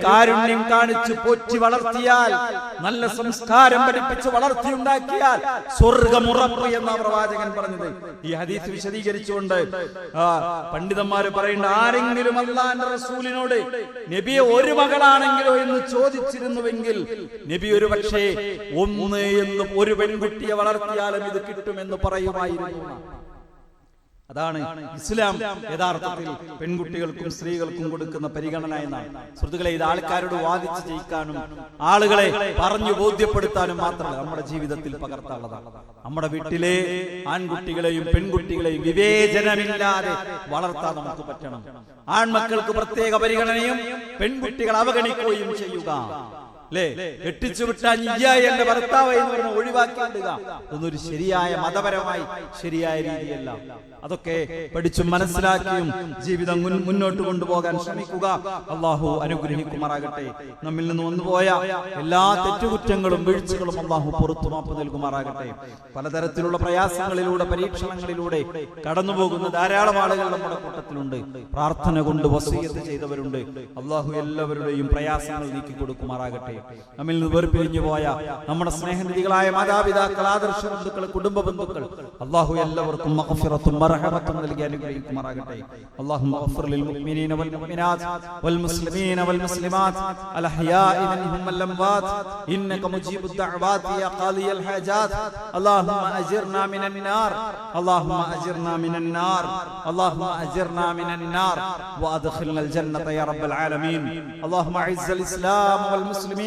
കാരുണ്യം കാണിച്ച് പോറ്റി വളർത്തിയാൽ, നല്ല സംസ്കാരം പഠിപ്പിച്ച് വളർത്തിയുണ്ടാക്കിയാൽ സ്വർഗ്ഗമുറപ്പ് എന്ന പ്രവാചകൻ പറഞ്ഞത്. ഈ ഹദീസ് വിശദീകരിച്ചുകൊണ്ട് പണ്ഡിതന്മാര് പറയുന്നുണ്ട്, ആരെങ്കിലും അല്ലാഹുവിന്റെ റസൂലിനോട് നബിയെ ഒരു മകളാണെങ്കിലോ എന്ന് ചോദിച്ചിരുന്നുവെങ്കിൽ നബി ഒരു പക്ഷേ 1 എന്ന് ഒരു പെൺകുട്ടിയെ വളർത്തിയാലും ഇത് കിട്ടുമെന്ന് പറയുമായിരുന്നു. അതാണ് ഇസ്ലാം യഥാർത്ഥത്തിൽ പെൺകുട്ടികൾക്കും സ്ത്രീകൾക്കും കൊടുക്കുന്ന പരിഗണന എന്നാണ്. സുഹൃത്തുക്കളെ, ഇത് ആൾക്കാരോട് വാദിച്ച് ജയിക്കാനും ആളുകളെ പറഞ്ഞു ബോധ്യപ്പെടുത്താനും മാത്രമല്ല, നമ്മുടെ ജീവിതത്തിൽ പകർത്താനുള്ളതാണ്. നമ്മുടെ വീട്ടിലെ ആൺകുട്ടികളെയും പെൺകുട്ടികളെയും വിവേചനമില്ലാതെ വളർത്താൻ നമുക്ക് പറ്റണം. ആൺമക്കൾക്ക് പ്രത്യേക പരിഗണനയും പെൺകുട്ടികൾ അവഗണിക്കുകയും ചെയ്യുക. കെട്ടിച്ചു വിട്ടാൽ എന്റെ ഭർത്താവ് എന്ന് പറഞ്ഞ് ഒഴിവാക്കിയിടുക എന്നൊരു ശരിയായ മതപരമായി ശരിയായ രീതിയല്ല. അതൊക്കെ പഠിച്ചും മനസ്സിലാക്കിയും ജീവിതം മുന്നോട്ട് കൊണ്ടുപോകാൻ ശ്രമിക്കുക. അള്ളാഹു അനുഗ്രഹിക്കുമാറാകട്ടെ. നമ്മിൽ നിന്ന് വന്നുപോയ എല്ലാ തെറ്റുകുറ്റങ്ങളും വീഴ്ചകളും അള്ളാഹു പുറത്തു മാപ്പ് നൽകുമാറാകട്ടെ. പലതരത്തിലുള്ള പ്രയാസങ്ങളിലൂടെ, പരീക്ഷണങ്ങളിലൂടെ കടന്നുപോകുന്ന ധാരാളം ആളുകൾ നമ്മുടെ കൂട്ടത്തിലുണ്ട്. പ്രാർത്ഥന കൊണ്ട് വസിയത്ത് ചെയ്തവരുണ്ട്. അള്ളാഹു എല്ലാവരുടെയും പ്രയാസങ്ങൾ നീക്കി കൊടുക്കുമാറാകട്ടെ. നമ്മിൽ നിന്ന് വേർപിരിഞ്ഞു പോയ നമ്മുടെ സ്നേഹനിധികളായ മാതാപിതാക്കൾ, ആദർശ ബന്ധുക്കൾ, കുടുംബ ബന്ധുക്കൾ, അള്ളാഹു എല്ലാവർക്കും മഗ്ഫിറത്തും മർഹമത്തും നൽകി അനുഗ്രഹിക്കുമാറാകട്ടെ. അല്ലാഹുമ്മ ഗഫിർ ലിൽ മുഅ്മിനീന വൽ മുഅ്മിനാത്ത് വൽ മുസ്ലിമീന വൽ മുസ്ലിമാത്ത് അൽ അഹ്യാഇ മിൻഹും വൽ അംവാത് ഇന്നക മുജീബുദ് ദഅവാതി യാ ഖാദിയൽ ഹാജാത്. അല്ലാഹുമ്മ അജിർനാ മിനൻ നാർ, അല്ലാഹുമ്മ അജിർനാ മിനൻ നാർ, അല്ലാഹുമ്മ അജിർനാ മിനൻ നാർ വഅദ്ഖിൽനൽ ജന്നത യാ റബ്ബൽ ആലമീൻ. അല്ലാഹുമ്മ അഇസ്സൽ ഇസ്ലാം വൽ മുസ്ലിമീൻ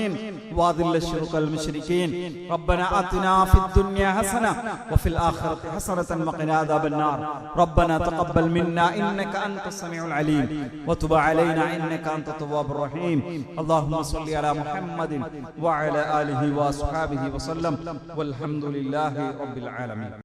وأذل الشرك المشركين. ربنا آتنا في الدنيا حسنة وفي الآخرة حسنة وقنا عذاب النار. ربنا تقبل منا إنك أنت السميع العليم وتب علينا إنك أنت التواب الرحيم. اللهم صل على محمد وعلى آله وأصحابه وسلم والحمد لله رب العالمين.